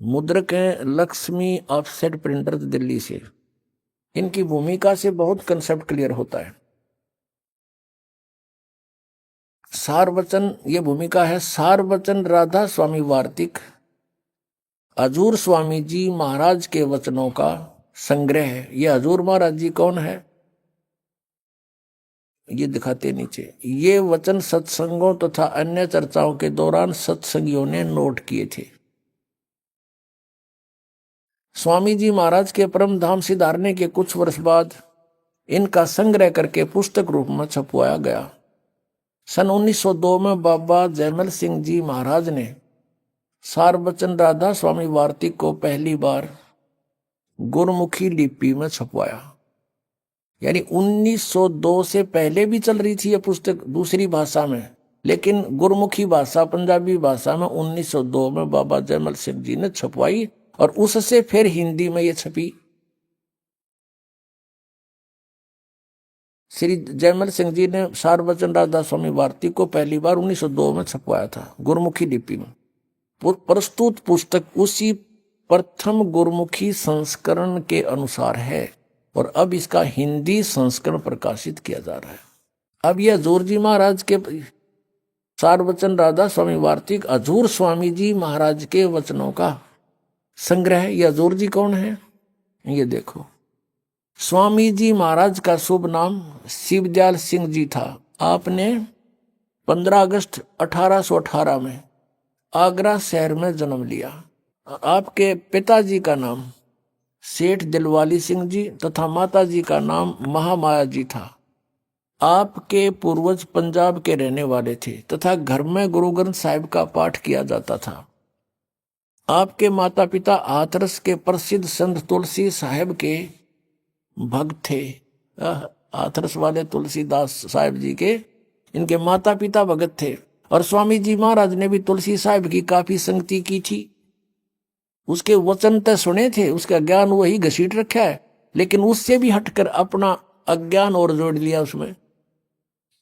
मुद्रक हैं लक्ष्मी ऑफसेट प्रिंटर, दिल्ली से। इनकी भूमिका से बहुत कंसेप्ट क्लियर होता है। सार वचन, ये भूमिका है सार वचन राधा स्वामी वार्तिक, हजूर स्वामी जी महाराज के वचनों का संग्रह है। ये हजूर महाराज जी कौन है, ये दिखाते नीचे। ये वचन सत्संगों तथा अन्य चर्चाओं के दौरान सत्संगियों ने नोट किए थे। स्वामी जी महाराज के परम धाम सिधारने के कुछ वर्ष बाद इनका संग्रह करके पुस्तक रूप में छपवाया गया। सन 1902 में बाबा जयमल सिंह जी महाराज ने सार वचन राधा स्वामी वार्तिक को पहली बार गुरमुखी लिपि में छपवाया। यानी 1902 से पहले भी चल रही थी यह पुस्तक दूसरी भाषा में, लेकिन गुरमुखी भाषा, पंजाबी भाषा में 1902 में बाबा जयमल सिंह जी ने छपवाई और उससे फिर हिंदी में ये छपी। श्री जयमल सिंह जी ने सार वचन राधा स्वामी वार्तिक को पहली बार 1902 में छपवाया था गुरमुखी लिपि में। प्रस्तुत पुस्तक उसी प्रथम गुरमुखी संस्करण के अनुसार है और अब इसका हिंदी संस्करण प्रकाशित किया जा रहा है। अब यह हजूर जी महाराज के सार वचन राधा स्वामी वार्तिक हजूर स्वामी जी महाराज के वचनों का संग्रह है। यह हजूर जी कौन है, ये देखो। स्वामी जी महाराज का शुभ नाम शिवदयाल सिंह जी था। आपने 15 अगस्त 1818 में आगरा शहर में जन्म लिया। आपके पिताजी का नाम सेठ दिलवाली सिंह जी तथा माताजी का नाम महामाया जी था। आपके पूर्वज पंजाब के रहने वाले थे तथा घर में गुरु ग्रंथ साहिब का पाठ किया जाता था। आपके माता पिता हाथरस के प्रसिद्ध संत तुलसी साहिब के भक्त थे। हाथरस वाले तुलसीदास साहिब जी के इनके माता पिता भगत थे और स्वामी जी महाराज ने भी तुलसी साहिब की काफी संगति की थी। उसके वचन तो सुने थे, उसका ज्ञान वही घसीट रखा है, लेकिन उससे भी हटकर अपना अज्ञान और जोड़ लिया उसमें।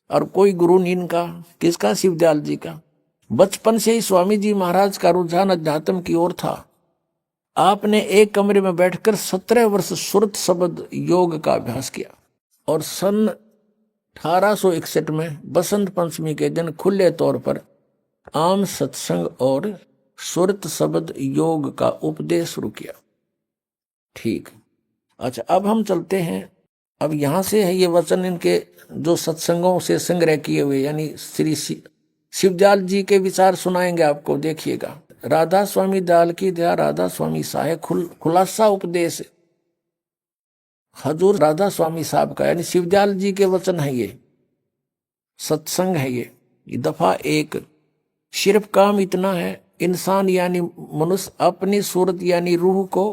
और कोई गुरु नहीं इनका, किसका, शिवदयाल जी का। बचपन से ही स्वामी जी महाराज का रुझान अध्यात्म की ओर था। आपने एक कमरे में बैठकर 17 वर्ष सुरत शब्द योग का अभ्यास किया और सन 1861 में बसंत पंचमी के दिन खुले तौर पर आम सत्संग और सुरत शब्द योग का उपदेश शुरू किया। ठीक, अच्छा, अब हम चलते हैं। अब यहां से है ये वचन इनके जो सत्संगों से संग्रह किए हुए, यानी श्री शिवदयाल जी के विचार सुनाएंगे आपको। देखिएगा, राधा स्वामी दयाल की दया, राधा स्वामी साहे खुलासा उपदेश हजूर राधा स्वामी साहब का, यानी शिवदयाल जी के वचन है ये, सत्संग है ये दफा 1। सिर्फ काम इतना है, इंसान यानी मनुष्य अपनी सूरत यानी रूह को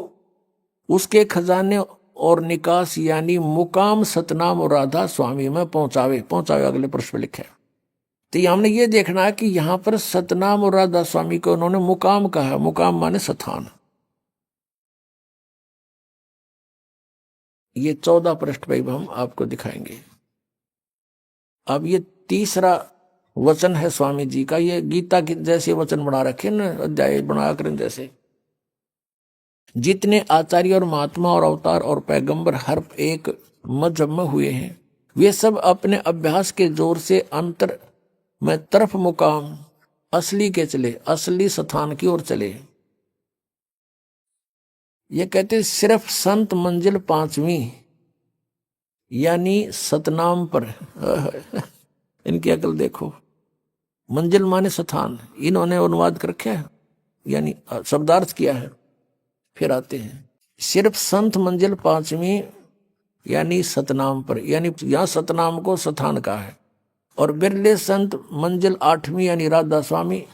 उसके खजाने और निकास यानी मुकाम सतनाम और राधा स्वामी में पहुंचावे। अगले प्रश्न में लिखा है। तो हमने ये देखना है कि यहां पर सतनाम और राधा स्वामी को उन्होंने मुकाम कहा। मुकाम माने स्थान। ये 14 पृष्ठ पे हम आपको दिखाएंगे। अब ये तीसरा वचन है स्वामी जी का। ये गीता के जैसे वचन बना रखे ना, अध्याय बनाकर जैसे। जितने आचार्य और महात्मा और अवतार और पैगंबर हर एक मजहब में हुए हैं, वे सब अपने अभ्यास के जोर से अंतर में तरफ मुकाम असली के चले, असली स्थान की ओर चले। ये कहते सिर्फ संत मंजिल 5वीं यानी सतनाम पर इनकी अकल देखो। मंजिल माने स्थान, इन्होंने अनुवाद कर रखा है, यानी शब्दार्थ किया है। फिर आते हैं सिर्फ संत मंजिल 5वीं यानी सतनाम पर, यानी यहाँ सतनाम को स्थान का है, और बिरले संत मंजिल 8वीं यानी राधा स्वामी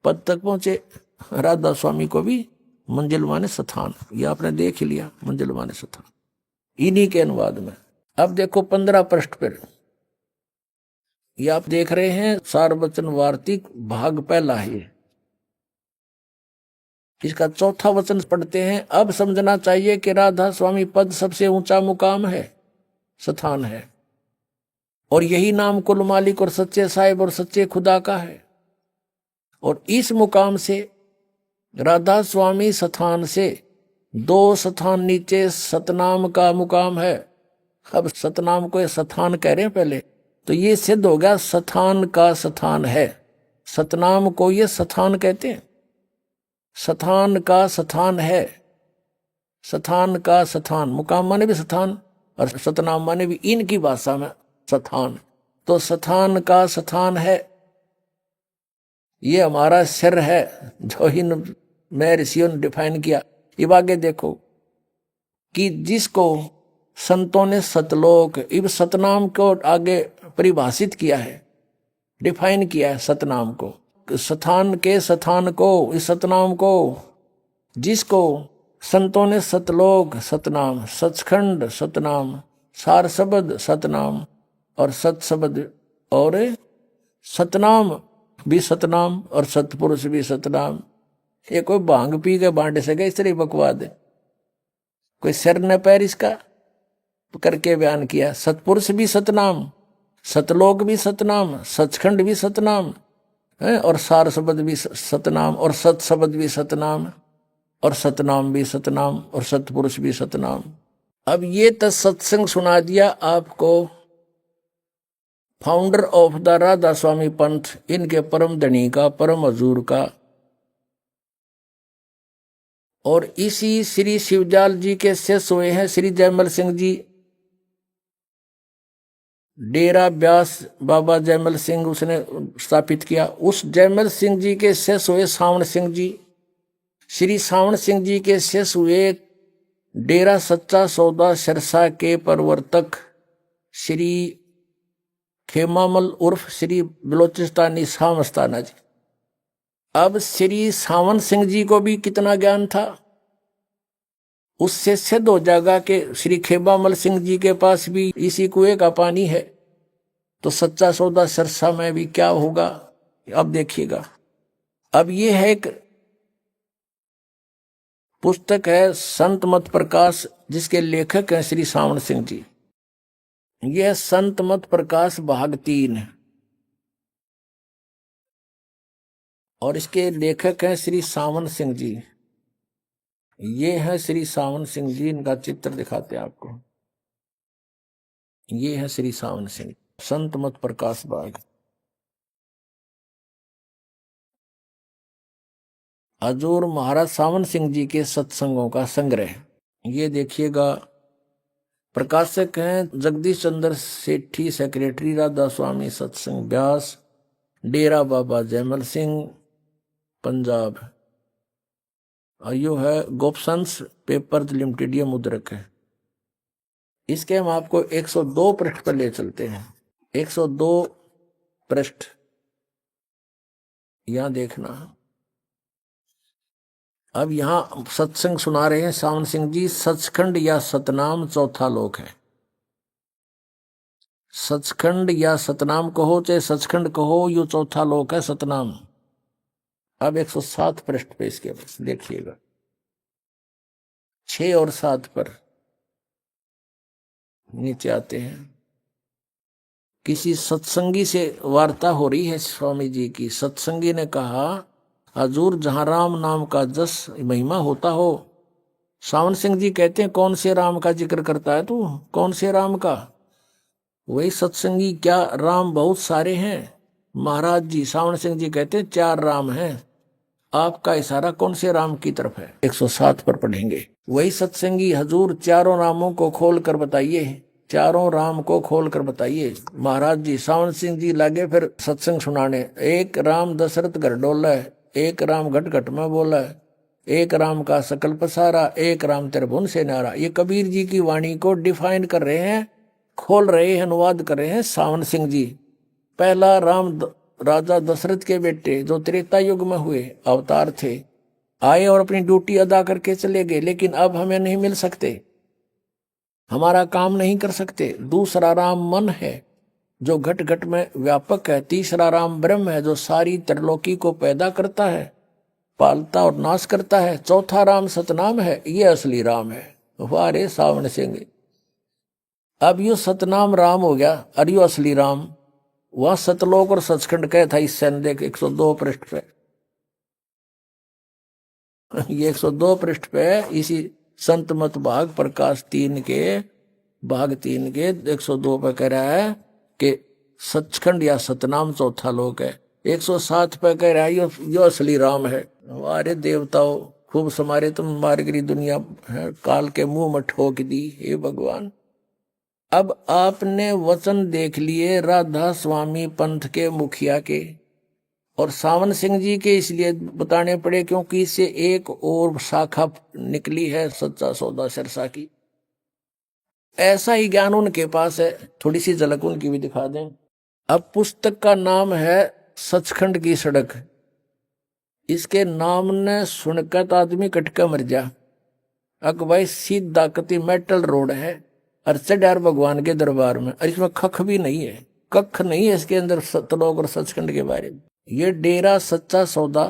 पद तक पहुंचे। राधा स्वामी को भी मंजिल माने स्थान, ये आपने देख ही लिया, मंजिल माने स्थान इन्हीं के अनुवाद में। अब देखो 15 पृष्ठ पर, ये आप देख रहे हैं सारवचन वार्तिक भाग पहला है, इसका चौथा वचन पढ़ते हैं। अब समझना चाहिए कि राधा स्वामी पद सबसे ऊंचा मुकाम है, स्थान है, और यही नाम कुल मालिक और सच्चे साहिब और सच्चे खुदा का है। और इस मुकाम से राधा स्वामी स्थान से 2 स्थान नीचे सतनाम का मुकाम है। अब सतनाम को ये स्थान कह रहे हैं पहले, तो ये सिद्ध हो गया स्थान का स्थान है। सतनाम को ये स्थान कहते हैं, स्थान का स्थान है, स्थान का स्थान, मुकाम माने भी स्थान और सतनाम माने भी इनकी भाषा में स्थान, तो स्थान का स्थान है। ये हमारा सिर है जो इन मैं ऋषियों ने डिफाइन किया। ये आगे देखो कि जिसको संतों ने सतलोक, इब सतनाम को आगे परिभाषित किया है, डिफाइन किया है सतनाम को, स्थान के स्थान को, इस सतनाम को, जिसको संतों ने सतलोक सतनाम, सचखंड सतनाम, सार शब्द सतनाम और सत शब्द और सतनाम भी सतनाम और सतपुरुष भी सतनाम। ये कोई भांग पी के बांटे सके इस तरह बकवाद है, कोई सिर न पैर इसका करके बयान किया। सतपुरुष भी सतनाम, सतलोक भी सतनाम, सचखंड भी सतनाम है, और सार शब्द भी सतनाम और सत शब्द भी सतनाम और सतनाम भी सतनाम और सतपुरुष भी सतनाम। अब ये तो सत्संग सुना दिया आपको फाउंडर ऑफ द राधा स्वामी पंथ, इनके परम धनी का, परम हजूर का, और इसी श्री शिवजाल जी के शिष्य हुए हैं श्री जयमल सिंह जी। डेरा व्यास बाबा जयमल सिंह उसने स्थापित किया। उस जयमल सिंह जी के शिष्य हुए सावण सिंह जी। श्री सावण सिंह जी के शिष्य हुए डेरा सच्चा सौदा सिरसा के प्रवर्तक श्री खेमामल उर्फ श्री बलोचिस्तानी सामस्ताना जी। अब श्री सावन सिंह जी को भी कितना ज्ञान था, उससे सिद्ध हो जाएगा कि श्री खेमामल सिंह जी के पास भी इसी कुएं का पानी है, तो सच्चा सौदा सिरसा में भी क्या होगा अब देखिएगा। अब ये है एक पुस्तक है संत मत प्रकाश, जिसके लेखक हैं श्री सावण सिंह जी। यह संत मत प्रकाश भाग 3 है और इसके लेखक हैं श्री सावन सिंह जी। ये है श्री सावन सिंह जी, इनका चित्र दिखाते हैं आपको। ये है श्री सावन सिंह, संत मत प्रकाश भाग। हजूर महाराज सावन सिंह जी के सत्संगों का संग्रह। ये देखिएगा, प्रकाशक हैं जगदीश चंद्र सेठी, सेक्रेटरी राधा स्वामी सत्संग व्यास, डेरा बाबा जयमल सिंह, पंजाब। यो है गोपसंस पेपर्स लिमिटेड, ये मुद्रक है। इसके हम आपको 102 पृष्ठ पर ले चलते हैं। 102 पृष्ठ यहां देखना। अब यहां सत्संग सुना रहे हैं सावन सिंह जी। सचखंड या सतनाम चौथा लोक है। सचखंड या सतनाम कहो चाहे सचखंड कहो, यो चौथा लोक है सतनाम। अब 107 पृष्ठ पे इसके बस देखिएगा, 6 और 7 पर नीचे आते हैं। किसी सत्संगी से वार्ता हो रही है स्वामी जी की। सत्संगी ने कहा, हजूर जहां राम नाम का जस महिमा होता हो। सावन सिंह जी कहते हैं, कौन से राम का जिक्र करता है तू, कौन से राम का? वही सत्संगी, क्या राम बहुत सारे हैं? महाराज जी सावन सिंह जी कहते हैं 4 राम हैं। आपका इशारा कौन से राम की तरफ है? 107 पर पढ़ेंगे। वही सत्संगी, हजूर चारों रामों को खोल कर बताइए, चारों राम को खोल कर बताइए। महाराज जी सावन सिंह जी लागे फिर सत्संग सुनाने। एक राम दशरथ घर डोला है, एक राम घट घट में बोला है, एक राम का सकल पसारा, एक राम त्रिभुवन से नारा। ये कबीर जी की वाणी को डिफाइन कर रहे हैं, खोल रहे हैं, अनुवाद कर रहे हैं सावन सिंह जी। पहला राम राजा दशरथ के बेटे जो त्रेता युग में हुए अवतार थे, आए और अपनी ड्यूटी अदा करके चले गए, लेकिन अब हमें नहीं मिल सकते, हमारा काम नहीं कर सकते। दूसरा राम मन है जो घट घट में व्यापक है। तीसरा राम ब्रह्म है जो सारी त्रिलोकी को पैदा करता है, पालता और नाश करता है। चौथा राम सतनाम है, ये असली राम है। वाह रे सावन सिंह, अब यो सतनाम राम हो गया और यो असली राम। वह सतलोक और सचखंड कह था इस सैन देख 102 पृष्ठ पे। ये 102 पृष्ठ पे इसी संत मत भाग प्रकाश 3 के भाग 3 के 102 पे कह रहा है कि सचखंड या सतनाम चौथा लोक है। 107 पे कह रहा है यो असली राम है। हमारे देवताओं खूब समारे तुम मारगरी दुनिया है, काल के मुंह में ठोक दी। हे भगवान, अब आपने वचन देख लिए राधा स्वामी पंथ के मुखिया के और सावन सिंह जी के, इसलिए बताने पड़े क्योंकि इससे एक और शाखा निकली है सच्चा सौदा सिरसा की। ऐसा ही ज्ञान उनके पास है, थोड़ी सी झलक उनकी भी दिखा दें। अब पुस्तक का नाम है सचखंड की सड़क। इसके नाम ने सुनकर तो आदमी कटका मर जा। अक भाई सीधा कति मेटल रोड है और चढ़ार भगवान के दरबार में, और इसमें खख भी नहीं है, कख नहीं है इसके अंदर सतलोक और सचखंड के बारे में। ये डेरा सच्चा सौदा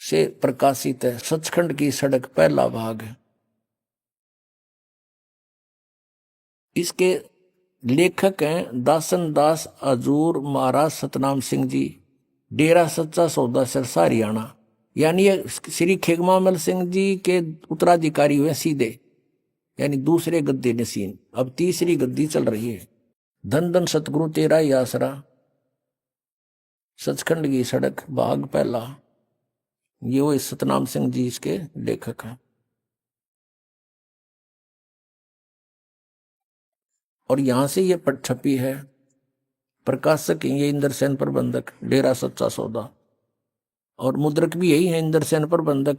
से प्रकाशित है। सचखंड की सड़क पहला भाग है। इसके लेखक हैं दासन दास अजूर महाराज सतनाम सिंह जी, डेरा सच्चा सौदा सिरसा हरियाणा। यानी ये श्री खिगमामल सिंह जी के उत्तराधिकारी हुए सीधे, यानी दूसरे गद्दी नसीन। अब तीसरी गद्दी चल रही है। धन धन सतगुरु तेरा ही आसरा, सचखंड की सड़क भाग पहला। ये वो सतनाम सिंह जी इसके लेखक हैं। और यहां से ये पट छपी है। प्रकाशक ये इंद्र सेन प्रबंधक, डेरा सच्चा सौदा, और मुद्रक भी यही है इंद्र सेन प्रबंधक,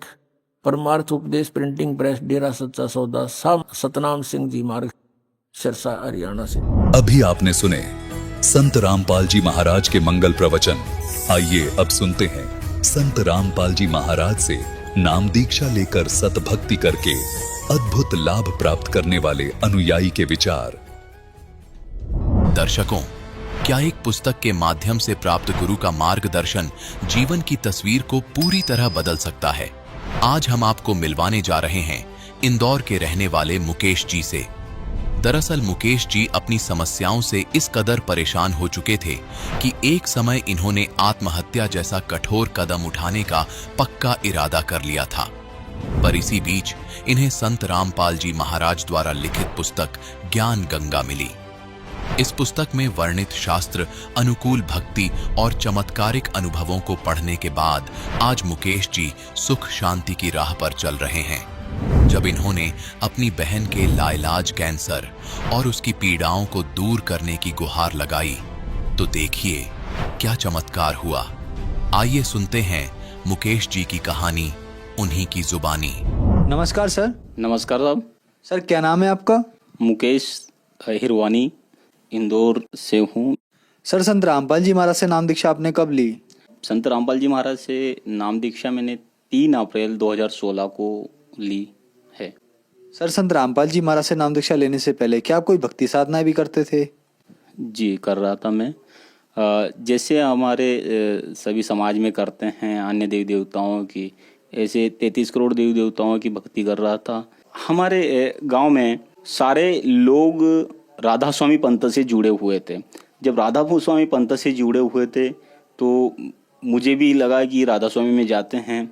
परमार्थ उपदेश प्रिंटिंग प्रेस, डेरा सच्चा सौदा, सतनाम सिंह जी मार्ग, सिरसा हरियाणा से। अभी आपने सुने संत रामपाल जी महाराज के मंगल प्रवचन। आइए अब सुनते हैं संत रामपाल जी महाराज से नाम दीक्षा लेकर सतभक्ति करके अद्भुत लाभ प्राप्त करने वाले अनुयायी के विचार। दर्शकों, क्या एक पुस्तक के माध्यम से प्राप्त गुरु का मार्गदर्शन जीवन की तस्वीर को पूरी तरह बदल सकता है? आज हम आपको मिलवाने जा रहे हैं इंदौर के रहने वाले मुकेश जी से। दरअसल मुकेश जी अपनी समस्याओं से इस कदर परेशान हो चुके थे कि एक समय इन्होंने आत्महत्या जैसा कठोर कदम उठाने का पक्का इरादा कर लिया था। पर इसी बीच इन्हें संत रामपाल जी महाराज द्वारा लिखित पुस्तक ज्ञान गंगा मिली। इस पुस्तक में वर्णित शास्त्र, अनुकूल भक्ति और चमत्कारिक अनुभवों को पढ़ने के बाद आज मुकेश जी सुख शांति की राह पर चल रहे हैं। जब इन्होंने अपनी बहन के लाइलाज कैंसर और उसकी पीड़ाओं को दूर करने की गुहार लगाई तो देखिए क्या चमत्कार हुआ। आइए सुनते हैं मुकेश जी की कहानी उन्हीं की जुबानी। नमस्कार सर। नमस्कार साहब। सर क्या नाम है आपका? मुकेश हिरवानी, इंदौर से हूँ। सर संत रामपाल जी महाराज से नाम दीक्षा आपने कब ली? संत रामपाल जी महाराज से नाम दीक्षा मैंने 3 अप्रैल 2016 को ली है। सर संत रामपाल जी महाराज से नाम दीक्षा लेने से पहले क्या आप कोई भक्ति साधनाएं भी करते थे? जी कर रहा था मैं। जैसे हमारे सभी समाज में करते हैं अन्य देवी देवताओं की, ऐसे 33 करोड़ देवी देवताओं की भक्ति कर रहा था। हमारे गांव में सारे लोग राधा स्वामी पंथ से जुड़े हुए थे। जब राधा स्वामी पंथ से जुड़े हुए थे तो मुझे भी लगा कि राधा स्वामी में जाते हैं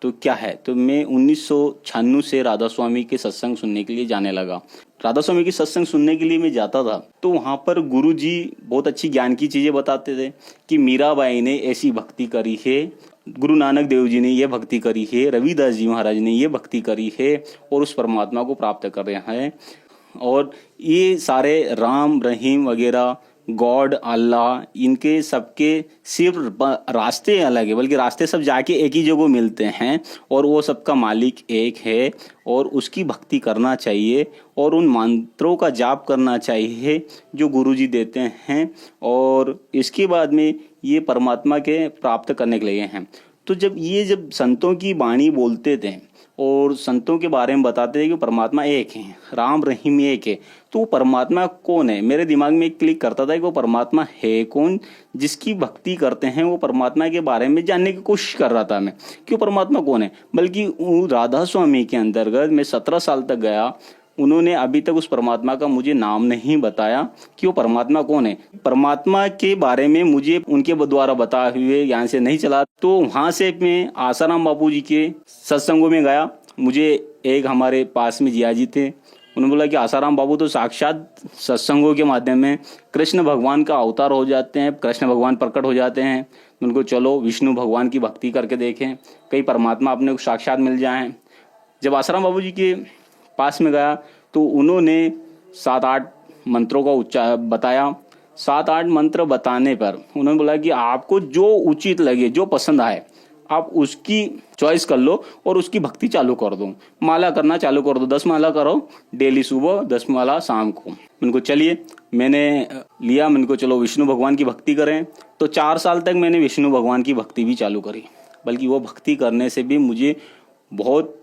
तो क्या है, तो मैं 1996 से राधा स्वामी के सत्संग सुनने के लिए जाने लगा। राधा स्वामी की सत्संग सुनने के लिए मैं जाता था तो वहाँ पर गुरु जी बहुत अच्छी ज्ञान की चीज़ें बताते थे कि मीराबाई ने ऐसी भक्ति करी है, गुरु नानक देव जी ने ये भक्ति करी है, रविदास जी महाराज ने ये भक्ति करी है और उस परमात्मा को प्राप्त कर रहे हैं। और ये सारे राम रहीम वगैरह गॉड, अल्लाह, इनके सबके सिर्फ रास्ते अलग है, बल्कि रास्ते सब जाके एक ही जगह मिलते हैं और वो सबका मालिक एक है और उसकी भक्ति करना चाहिए और उन मंत्रों का जाप करना चाहिए जो गुरुजी देते हैं और इसके बाद में ये परमात्मा के प्राप्त करने के लिए हैं। तो जब संतों की वाणी बोलते थे और संतों के बारे में बताते थे कि परमात्मा एक है, राम रहीम एक है, तो वो परमात्मा कौन है, मेरे दिमाग में एक क्लिक करता था कि वो परमात्मा है कौन। जिसकी भक्ति करते हैं वो परमात्मा के बारे में जानने की कोशिश कर रहा था मैं कि वो परमात्मा कौन है। बल्कि राधा स्वामी के अंतर्गत मैं 17 साल तक गया, उन्होंने अभी तक उस परमात्मा का मुझे नाम नहीं बताया कि वो परमात्मा कौन है। परमात्मा के बारे में मुझे उनके द्वारा बताए हुए यहाँ से नहीं चला। तो वहाँ से मैं आसाराम बापू जी के सत्संगों में गया। मुझे एक हमारे पास में जिया जी थे, उन्होंने बोला कि आसाराम बाबू तो साक्षात सत्संगों के माध्यम में कृष्ण भगवान का अवतार हो जाते हैं, कृष्ण भगवान प्रकट हो जाते हैं। उनको चलो विष्णु भगवान की भक्ति करके देखें, कई परमात्मा अपने को साक्षात मिल जाएं। जब आसाराम बाबू जी के पास में गया तो उन्होंने 7-8 मंत्रों का उच्चारण बताया। 7-8 मंत्र बताने पर उन्होंने बोला कि आपको जो उचित लगे, जो पसंद आए, आप उसकी चॉइस कर लो और उसकी भक्ति चालू कर दो, माला करना चालू कर दो। 10 माला करो डेली, सुबह 10 माला शाम को। उनको चलिए मैंने लिया, मैंने को चलो विष्णु भगवान की भक्ति करें। तो 4 साल तक मैंने विष्णु भगवान की भक्ति भी चालू करी। बल्कि वो भक्ति करने से भी मुझे बहुत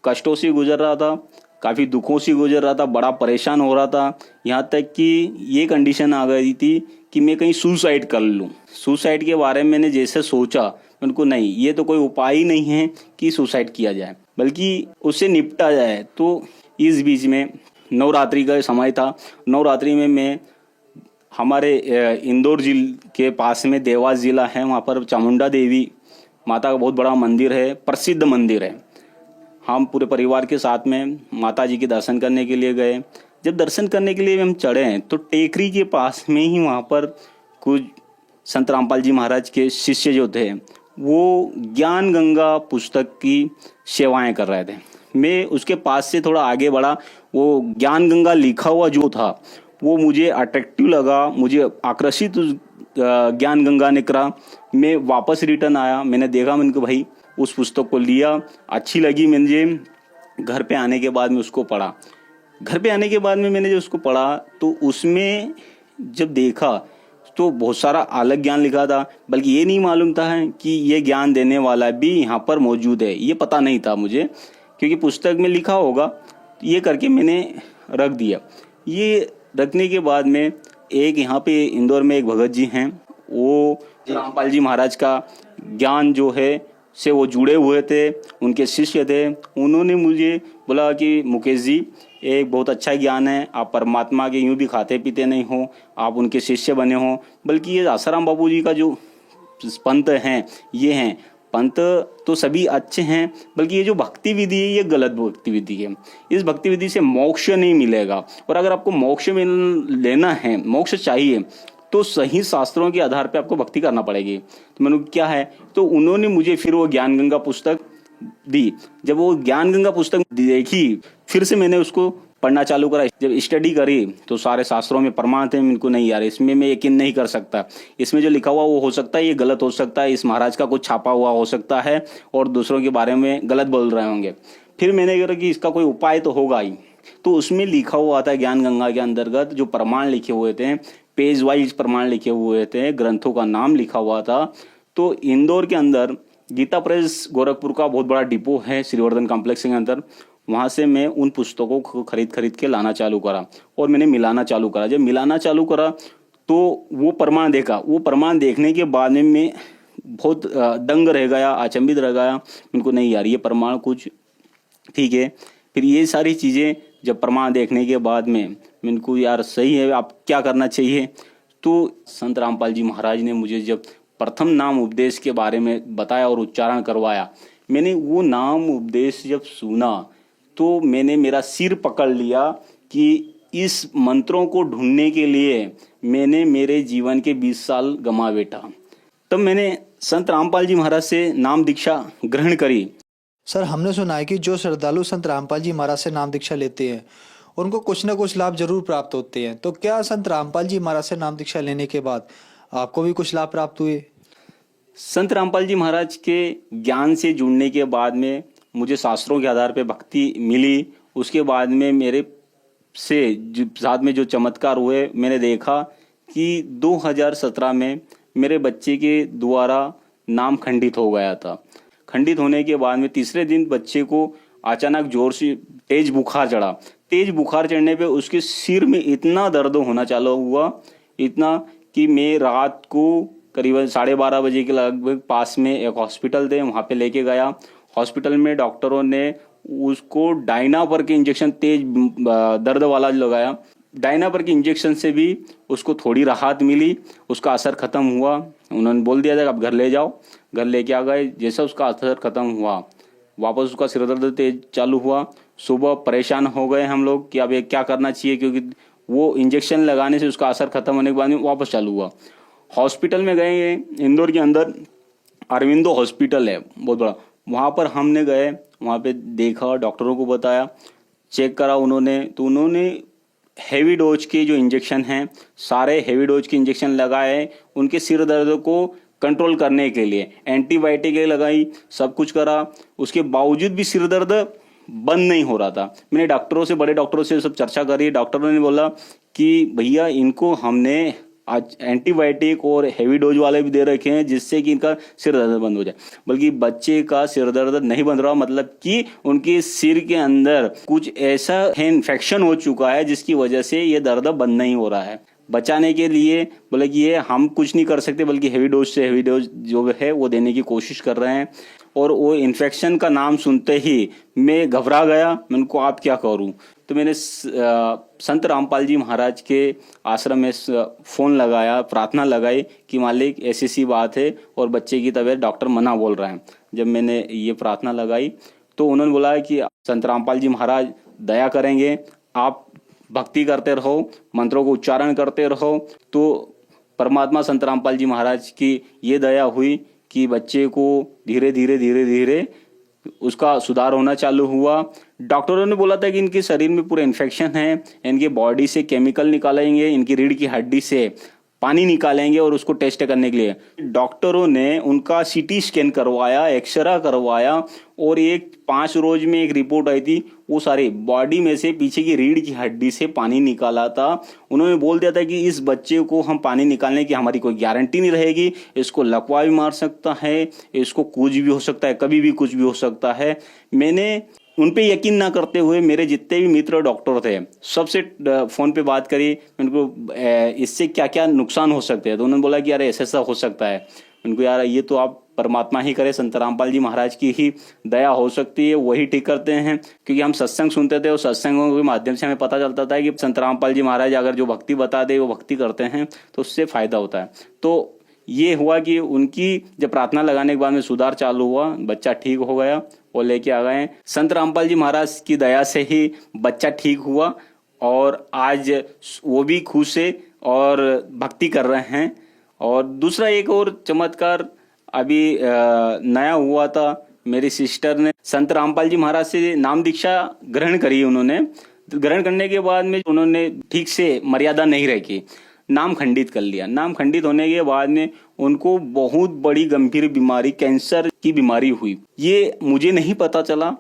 कष्टों से गुजर रहा था, काफ़ी दुखों से गुजर रहा था, बड़ा परेशान हो रहा था। यहाँ तक कि ये कंडीशन आ गई थी कि मैं कहीं सुसाइड कर लूँ। सुसाइड के बारे में मैंने जैसे सोचा, उनको नहीं, ये तो कोई उपाय ही नहीं है कि सुसाइड किया जाए, बल्कि उससे निपटा जाए। तो इस बीच में नवरात्रि का समय था। नवरात्रि में मैं हमारे इंदौर जिले के पास में देवास जिला है, वहाँ पर चामुंडा देवी माता का बहुत बड़ा मंदिर है, प्रसिद्ध मंदिर है। हम पूरे परिवार के साथ में माता जी के दर्शन करने के लिए गए। जब दर्शन करने के लिए हम चढ़े तो टेकरी के पास में ही वहाँ पर कुछ संत रामपाल जी महाराज के शिष्य जो थे वो ज्ञान गंगा पुस्तक की सेवाएं कर रहे थे। मैं उसके पास से थोड़ा आगे बढ़ा, वो ज्ञान गंगा लिखा हुआ जो था वो मुझे अट्रैक्टिव लगा, मुझे आकर्षित ज्ञान गंगा ने करा। मैं वापस रिटर्न आया, मैंने देखा, मैंने कहा भाई उस पुस्तक को लिया, अच्छी लगी मुझे। घर पे आने के बाद में उसको पढ़ा। घर पे आने के बाद में मैंने जब उसको पढ़ा तो उसमें जब देखा तो बहुत सारा अलग ज्ञान लिखा था, बल्कि ये नहीं मालूम था कि ये ज्ञान देने वाला भी यहाँ पर मौजूद है, ये पता नहीं था मुझे, क्योंकि पुस्तक में लिखा होगा। ये करके मैंने रख दिया। ये रखने के बाद में एक यहाँ पे इंदौर में एक भगत जी हैं, वो रामपाल जी महाराज का ज्ञान जो है से वो जुड़े हुए थे, उनके शिष्य थे। उन्होंने मुझे बोला कि मुकेश जी एक बहुत अच्छा ज्ञान है, आप परमात्मा के यूं भी खाते पीते नहीं हो, आप उनके शिष्य बने हो। बल्कि ये आसाराम बापू जी का जो पंथ हैं, ये हैं पंथ तो सभी अच्छे हैं, बल्कि ये जो भक्ति विधि है ये गलत भक्ति विधि है। इस भक्ति विधि से मोक्ष नहीं मिलेगा, और अगर आपको मोक्ष लेना है, मोक्ष चाहिए, तो सही शास्त्रों के आधार पे आपको भक्ति करना पड़ेगी। तो मैंने क्या है, तो उन्होंने मुझे फिर वो ज्ञान गंगा पुस्तक दी। जब वो ज्ञान गंगा पुस्तक देखी, फिर से मैंने उसको पढ़ना चालू करा। जब स्टडी करी तो सारे शास्त्रों में प्रमाण थे। इनको नहीं यार, इसमें मैं यकीन नहीं कर सकता, इसमें जो लिखा हुआ वो हो सकता है ये गलत हो सकता है, इस महाराज का कुछ छापा हुआ हो सकता है और दूसरों के बारे में गलत बोल रहे होंगे। फिर मैंने कहा कि इसका कोई उपाय तो होगा ही। तो उसमें लिखा हुआ था ज्ञान गंगा के अंतर्गत जो प्रमाण लिखे हुए थे, पेज वाइज प्रमाण लिखे हुए थे, ग्रंथों का नाम लिखा हुआ था। तो इंदौर के अंदर गीता प्रेस गोरखपुर का बहुत बड़ा डिपो है श्रीवर्धन कॉम्प्लेक्स के अंदर, वहाँ से मैं उन पुस्तकों को खरीद के लाना चालू करा और मैंने मिलाना चालू करा। जब मिलाना चालू करा तो वो प्रमाण देखा। वो प्रमाण देखने के बाद में मैं बहुत दंग रह गया, अचंभित रह गया। उनको नहीं यार, ये प्रमाण कुछ ठीक है। फिर ये सारी चीज़ें जब प्रमाण देखने के बाद में इनको यार सही है, आप क्या करना चाहिए। तो संत रामपाल जी महाराज ने मुझे जब प्रथम नाम उपदेश के बारे में बताया और उच्चारण करवाया, मैंने वो नाम उपदेश जब सुना तो मैंने मेरा सिर पकड़ लिया कि इस मंत्रों को ढूंढने के लिए मैंने मेरे जीवन के 20 साल गंवा बैठा। तब मैंने संत रामपाल जी महाराज से नाम दीक्षा ग्रहण करी। सर, हमने सुना है कि जो श्रद्धालु संत रामपाल जी महाराज से नाम दीक्षा लेते हैं उनको कुछ न कुछ लाभ जरूर प्राप्त होते हैं। तो क्या संत रामपाल जी महाराज से नाम दीक्षा लेने के बाद आपको भी कुछ लाभ प्राप्त हुए? संत रामपाल जी महाराज के ज्ञान से जुड़ने के बाद में मुझे शास्त्रों के आधार पर भक्ति मिली। उसके बाद में मेरे से साथ में जो चमत्कार हुए, मैंने देखा कि 2017 में मेरे बच्चे के द्वारा नाम खंडित हो गया था। खंडित होने के बाद में तीसरे दिन बच्चे को अचानक जोर से तेज बुखार चढ़ा। तेज बुखार चढ़ने पे उसके सिर में इतना दर्द होना चालू हुआ, इतना कि मैं रात को करीबन 12:30 बजे के लगभग पास में एक हॉस्पिटल थे, वहाँ पे लेके गया। हॉस्पिटल में डॉक्टरों ने उसको डायनापर के इंजेक्शन तेज दर्द वाला लगाया। डायनापर के इंजेक्शन से भी उसको थोड़ी राहत मिली, उसका असर खत्म हुआ। उन्होंने बोल दिया था कि आप घर ले जाओ। घर लेके आ गए। जैसा उसका असर खत्म हुआ, वापस उसका सिर दर्द तेज चालू हुआ। सुबह परेशान हो गए हम लोग कि अब ये क्या करना चाहिए, क्योंकि वो इंजेक्शन लगाने से उसका असर खत्म होने के बाद में वापस चालू हुआ। हॉस्पिटल में गए, इंदौर के अंदर अरविंदो हॉस्पिटल है बहुत बड़ा, वहाँ पर हमने गए, वहाँ पे देखा, डॉक्टरों को बताया, चेक करा उन्होंने। तो उन्होंने हैवी डोज के जो इंजेक्शन हैं, सारे हैवी डोज के इंजेक्शन लगाए उनके सिर दर्द को कंट्रोल करने के लिए। एंटीबायोटिक लगाई, सब कुछ करा, उसके बावजूद भी सिर दर्द बंद नहीं हो रहा था। मैंने डॉक्टरों से, बड़े डॉक्टरों से सब चर्चा करी। डॉक्टरों ने बोला कि भैया इनको हमने आज एंटीबायोटिक और हैवी डोज वाले भी दे रखे हैं जिससे कि इनका सिर दर्द बंद हो जाए, बल्कि बच्चे का सिर दर्द नहीं बंद रहा, मतलब कि उनके सिर के अंदर कुछ ऐसा है, इन्फेक्शन हो चुका है जिसकी वजह से ये दर्द बंद नहीं हो रहा है। बचाने के लिए बोले कि ये हम कुछ नहीं कर सकते, बल्कि हैवी डोज से हैवी डोज जो है वो देने की कोशिश कर रहे हैं। और वो इन्फेक्शन का नाम सुनते ही मैं घबरा गया। मैं उनको आप क्या करूं, तो मैंने संत रामपाल जी महाराज के आश्रम में फ़ोन लगाया, प्रार्थना लगाई कि मालिक ऐसी सी बात है और बच्चे की तबीयत डॉक्टर मना बोल रहा है। जब मैंने ये प्रार्थना लगाई तो उन्होंने बोला कि संत रामपाल जी महाराज दया करेंगे, आप भक्ति करते रहो, मंत्रों को उच्चारण करते रहो। तो परमात्मा संत रामपाल जी महाराज की ये दया हुई कि बच्चे को धीरे धीरे उसका सुधार होना चालू हुआ। डॉक्टरों ने बोला था कि इनके शरीर में पूरा इन्फेक्शन है, इनके बॉडी से केमिकल निकालेंगे, इनकी रीढ़ की हड्डी से पानी निकालेंगे और उसको टेस्ट करने के लिए डॉक्टरों ने उनका सीटी स्कैन करवाया, एक्सरा करवाया और 5 रोज में एक रिपोर्ट आई थी। वो सारी बॉडी में से पीछे की रीढ़ की हड्डी से पानी निकाला था। उन्होंने बोल दिया था कि इस बच्चे को हम पानी निकालने की हमारी कोई गारंटी नहीं रहेगी, इसको लकवा भी मार सकता है, इसको कुछ भी हो सकता है, कभी भी कुछ भी हो सकता है। मैंने उन पे यकीन ना करते हुए मेरे जितने भी मित्र डॉक्टर थे सबसे फोन पे बात करी, उनको इससे क्या क्या नुकसान हो सकते हैं। तो उन्होंने बोला कि यार ऐसा हो सकता है। उनको यार ये तो आप परमात्मा ही करे, संत रामपाल जी महाराज की ही दया हो सकती है, वही ठीक करते हैं। क्योंकि हम सत्संग सुनते थे और सत्संगों के माध्यम से हमें पता चलता था कि संत रामपाल जी महाराज अगर जो भक्ति बता दे वो भक्ति करते हैं तो उससे फायदा होता है। तो ये हुआ कि उनकी जब प्रार्थना लगाने के बाद में सुधार चालू हुआ, बच्चा ठीक हो गया और लेके आ गए। संत रामपाल जी महाराज की दया से ही बच्चा ठीक हुआ और आज वो भी खुश है और भक्ति कर रहे हैं। और दूसरा एक और चमत्कार अभी नया हुआ था। मेरी सिस्टर ने संत रामपाल जी महाराज से नाम दीक्षा ग्रहण करी। उन्होंने ग्रहण करने के बाद में उन्होंने ठीक से मर्यादा नहीं रखी, नाम खंडित कर लिया। नाम खंडित होने के बाद में उनको बहुत बड़ी गंभीर बीमारी, कैंसर की बीमारी हुई। ये मुझे नहीं पता चला।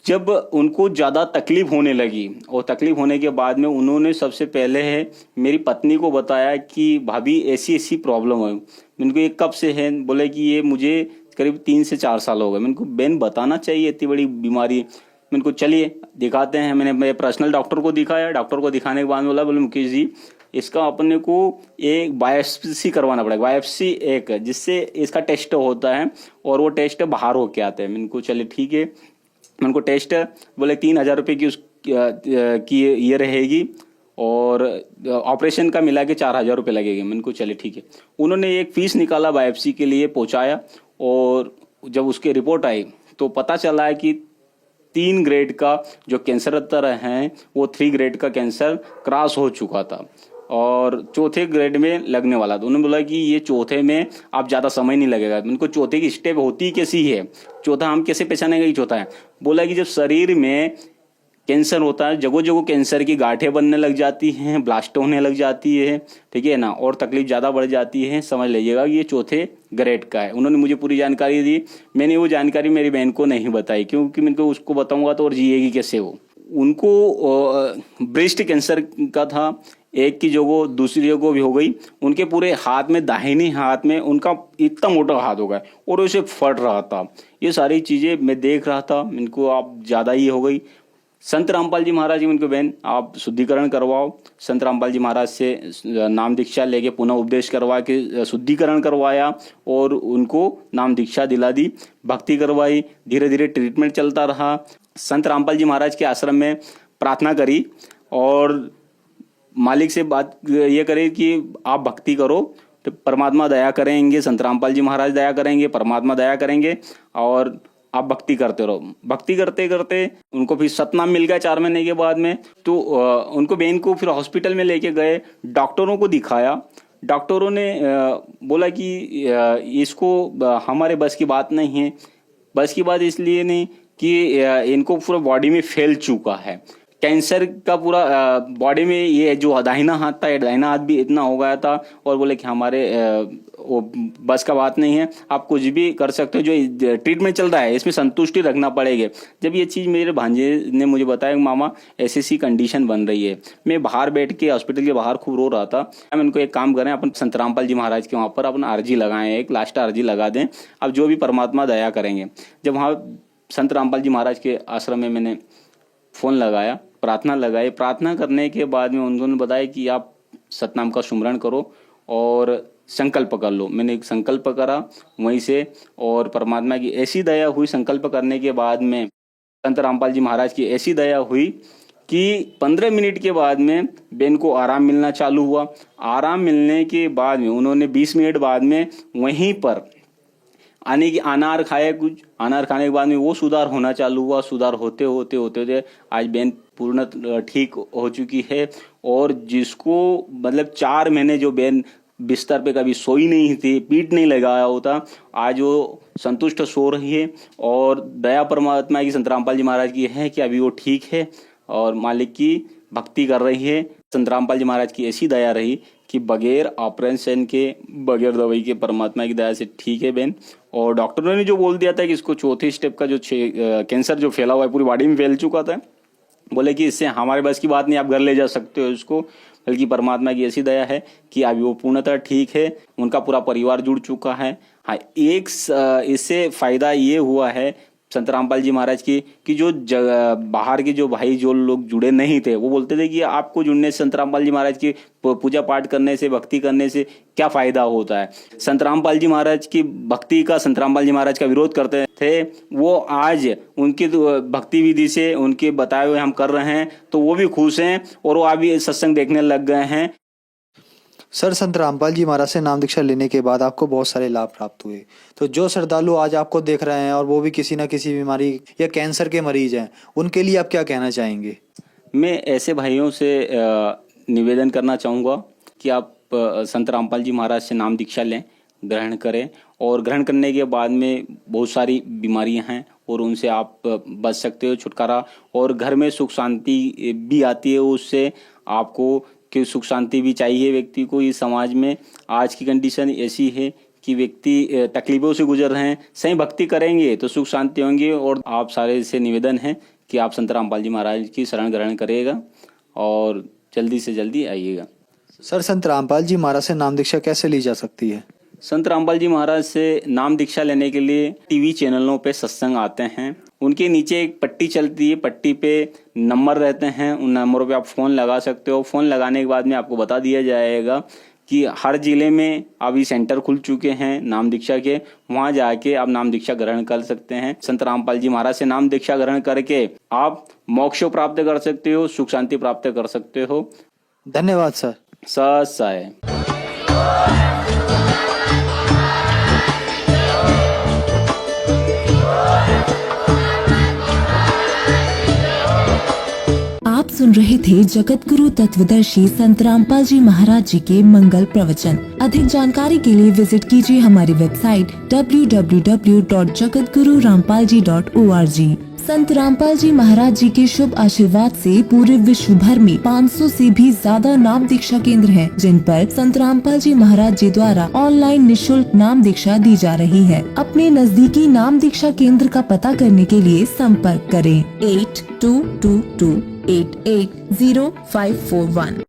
जब उनको ज़्यादा तकलीफ होने लगी और तकलीफ होने के बाद में उन्होंने सबसे पहले है मेरी पत्नी को बताया कि भाभी ऐसी ऐसी प्रॉब्लम है। उनको ये कब से है, बोले कि ये मुझे करीब 3 से 4 साल हो गए। मैंने को बहन बताना चाहिए इतनी बड़ी बीमारी। मैंने को चलिए दिखाते हैं। मैंने मेरे पर्सनल डॉक्टर को दिखाया। डॉक्टर को दिखाने के बाद बोला, बोले मुकेश जी इसका अपने को एक बायोप्सी करवाना पड़ेगा, बायोप्सी एक, जिससे इसका टेस्ट होता है और वो टेस्ट बाहर होके आते हैं। मैंने को चलिए ठीक है। मैंने को टेस्ट बोले 3,000 रुपये की ये रहेगी और ऑपरेशन का मिला के 4,000 रुपये लगेंगे। मैंने को चलिए ठीक है। उन्होंने एक फीस निकाला, बायोप्सी के लिए पहुंचाया और जब उसकी रिपोर्ट आई तो पता चला है कि 3 ग्रेड का जो कैंसर है वो 3 ग्रेड का कैंसर क्रॉस हो चुका था और 4थे ग्रेड में लगने वाला था। उन्होंने बोला कि ये 4थे में आप ज़्यादा समय नहीं लगेगा। उनको 4थे की स्टेप होती कैसी है, चौथा हम कैसे पहचानेंगे कि चौथा है। बोला कि जब शरीर में कैंसर होता है, जगह जगह कैंसर की गांठें बनने लग जाती हैं, ब्लास्ट होने लग जाती है, ठीक है ना, और तकलीफ ज़्यादा बढ़ जाती है। समझ लीजिएगा ये चौथे ग्रेड का है। उन्होंने मुझे पूरी जानकारी दी, मैंने वो जानकारी मेरी बहन को नहीं बताई, क्योंकि मैं तो उसको बताऊंगा तो और जिएगी कैसे वो। उनको ब्रेस्ट कैंसर का था, एक की जगह दूसरी जगह भी हो गई। उनके पूरे हाथ में, दाहिने हाथ में उनका इतना मोटा हाथ हो गया और उसे फट रहा था। ये सारी चीज़ें मैं देख रहा था, इनको आप ज़्यादा ही हो गई। संत रामपाल जी महाराज जी, उनके बहन आप शुद्धिकरण करवाओ। संत रामपाल जी महाराज से नाम दीक्षा लेके पुनः उपदेश करवा के शुद्धिकरण करवाया और उनको नाम दीक्षा दिला दी, भक्ति करवाई। धीरे धीरे ट्रीटमेंट चलता रहा। संत रामपाल जी महाराज के आश्रम में प्रार्थना करी और मालिक से बात ये करे कि आप भक्ति करो तो परमात्मा दया करेंगे, संत रामपाल जी महाराज दया करेंगे, परमात्मा दया करेंगे और आप भक्ति करते रहो। भक्ति करते करते उनको फिर सतनाम मिल गया 4 महीने के बाद में। तो उनको बहन को फिर हॉस्पिटल में लेके गए, डॉक्टरों को दिखाया। डॉक्टरों ने बोला कि इसको हमारे बस की बात नहीं है। बस की बात इसलिए नहीं कि इनको पूरा बॉडी में फैल चुका है कैंसर का, पूरा बॉडी में। ये जो दाहिना हाथ था, दाहिना हाथ भी इतना हो गया था और बोले कि हमारे वो बस का बात नहीं है, आप कुछ भी कर सकते हो, जो ट्रीटमेंट चल रहा है इसमें संतुष्टि रखना पड़ेगी। जब ये चीज़ मेरे भांजे ने मुझे बताया, मामा ऐसी कंडीशन बन रही है, मैं बाहर बैठ के हॉस्पिटल के बाहर खूब रो रहा था। हम इनको एक काम करें, अपन संत रामपाल जी महाराज के वहाँ पर अपना अर्जी लगाएं, एक लास्ट अर्जी लगा दें, अब जो भी परमात्मा दया करेंगे। जब वहाँ संत रामपाल जी महाराज के आश्रम में मैंने फ़ोन लगाया, प्रार्थना लगाई। प्रार्थना करने के बाद में उन्होंने बताया कि आप सतनाम का सुमरण करो और संकल्प कर लो। मैंने एक संकल्प करा वहीं से और परमात्मा की ऐसी दया हुई। संकल्प करने के बाद में संत रामपाल जी महाराज की ऐसी दया हुई कि 15 मिनट के बाद में बहन को आराम मिलना चालू हुआ। आराम मिलने के बाद में उन्होंने 20 मिनट बाद में वहीं पर आने की अनार खाया, कुछ अनार खाने के बाद में वो सुधार होना चालू हुआ। सुधार होते होते आज बहन पूर्ण ठीक हो चुकी है। और जिसको मतलब 4 महीने जो बहन बिस्तर पे कभी सोई नहीं थी, पीठ नहीं लगाया होता, आज वो संतुष्ट सो रही है। और दया परमात्मा की, संत रामपाल जी महाराज की है कि अभी वो ठीक है और मालिक की भक्ति कर रही है। संत रामपाल जी महाराज की ऐसी दया रही कि बगैर ऑपरेशन के, बगैर दवाई के परमात्मा की दया से ठीक है बहन। और डॉक्टरों ने जो बोल दिया था कि इसको चौथे स्टेप का जो कैंसर जो फैला हुआ है, पूरी बॉडी में फैल चुका था, बोले कि इससे हमारे बस की बात नहीं, आप घर ले जा सकते हो इसको, बल्कि परमात्मा की ऐसी दया है कि अभी वो पूर्णतः ठीक है। उनका पूरा परिवार जुड़ चुका है। हाँ, एक इससे फायदा ये हुआ है संत रामपाल जी महाराज की कि जो बाहर के जो भाई जो लोग जुड़े नहीं थे, वो बोलते थे कि आपको जुड़ने से, संत रामपाल जी महाराज की पूजा पाठ करने से, भक्ति करने से क्या फायदा होता है। संत रामपाल जी महाराज की भक्ति का, संत रामपाल जी महाराज का विरोध करते थे, वो आज उनकी भक्ति विधि से, उनके बताए हुए हम कर रहे हैं तो वो भी खुश हैं और वो अभी सत्संग देखने लग गए हैं। सर, संत रामपाल जी महाराज से नाम दीक्षा लेने के बाद आपको बहुत सारे लाभ प्राप्त हुए, तो जो श्रद्धालु आज आपको देख रहे हैं और वो भी किसी न किसी बीमारी या कैंसर के मरीज हैं, उनके लिए आप क्या कहना चाहेंगे? मैं ऐसे भाइयों से निवेदन करना चाहूँगा कि आप संत रामपाल जी महाराज से नाम दीक्षा लें, ग्रहण करें। और ग्रहण करने के बाद में बहुत सारी बीमारियां हैं और उनसे आप बच सकते हो, छुटकारा। और घर में सुख शांति भी आती है उससे। आपको कि सुख शांति भी चाहिए व्यक्ति को। इस समाज में आज की कंडीशन ऐसी है कि व्यक्ति तकलीफों से गुजर रहे हैं। सही भक्ति करेंगे तो सुख शांति होंगे। और आप सारे से निवेदन है कि आप संत रामपाल जी महाराज की शरण ग्रहण करिएगा और जल्दी से जल्दी आइएगा। सर, संत रामपाल जी महाराज से नाम दीक्षा कैसे ली जा सकती है? संत रामपाल जी महाराज से नाम दीक्षा लेने के लिए टीवी चैनलों पे सत्संग आते हैं। उनके नीचे एक पट्टी चलती है, पट्टी पे नंबर रहते हैं, उन नंबरों पे आप फ़ोन लगा सकते हो। फ़ोन लगाने के बाद में आपको बता दिया जाएगा कि हर जिले में अभी सेंटर खुल चुके हैं नाम दीक्षा के, वहाँ जाके आप नाम दीक्षा ग्रहण कर सकते हैं। संत रामपाल जी महाराज से नाम दीक्षा ग्रहण करके आप मोक्ष प्राप्त कर सकते हो, सुख शांति प्राप्त कर सकते हो। धन्यवाद सर। सत साई। आप सुन रहे थे जगत गुरु तत्वदर्शी संत रामपाल जी महाराज जी के मंगल प्रवचन। अधिक जानकारी के लिए विजिट कीजिए हमारी वेबसाइट www.jagatgururampalji.org। संत रामपाल जी महाराज जी के शुभ आशीर्वाद से पूरे विश्व भर में 500 से भी ज्यादा नाम दीक्षा केंद्र हैं, जिन पर संत रामपाल जी महाराज जी द्वारा ऑनलाइन निशुल्क नाम दीक्षा दी जा रही है। अपने नजदीकी नाम दीक्षा केंद्र का पता करने के लिए संपर्क करें 8222880541।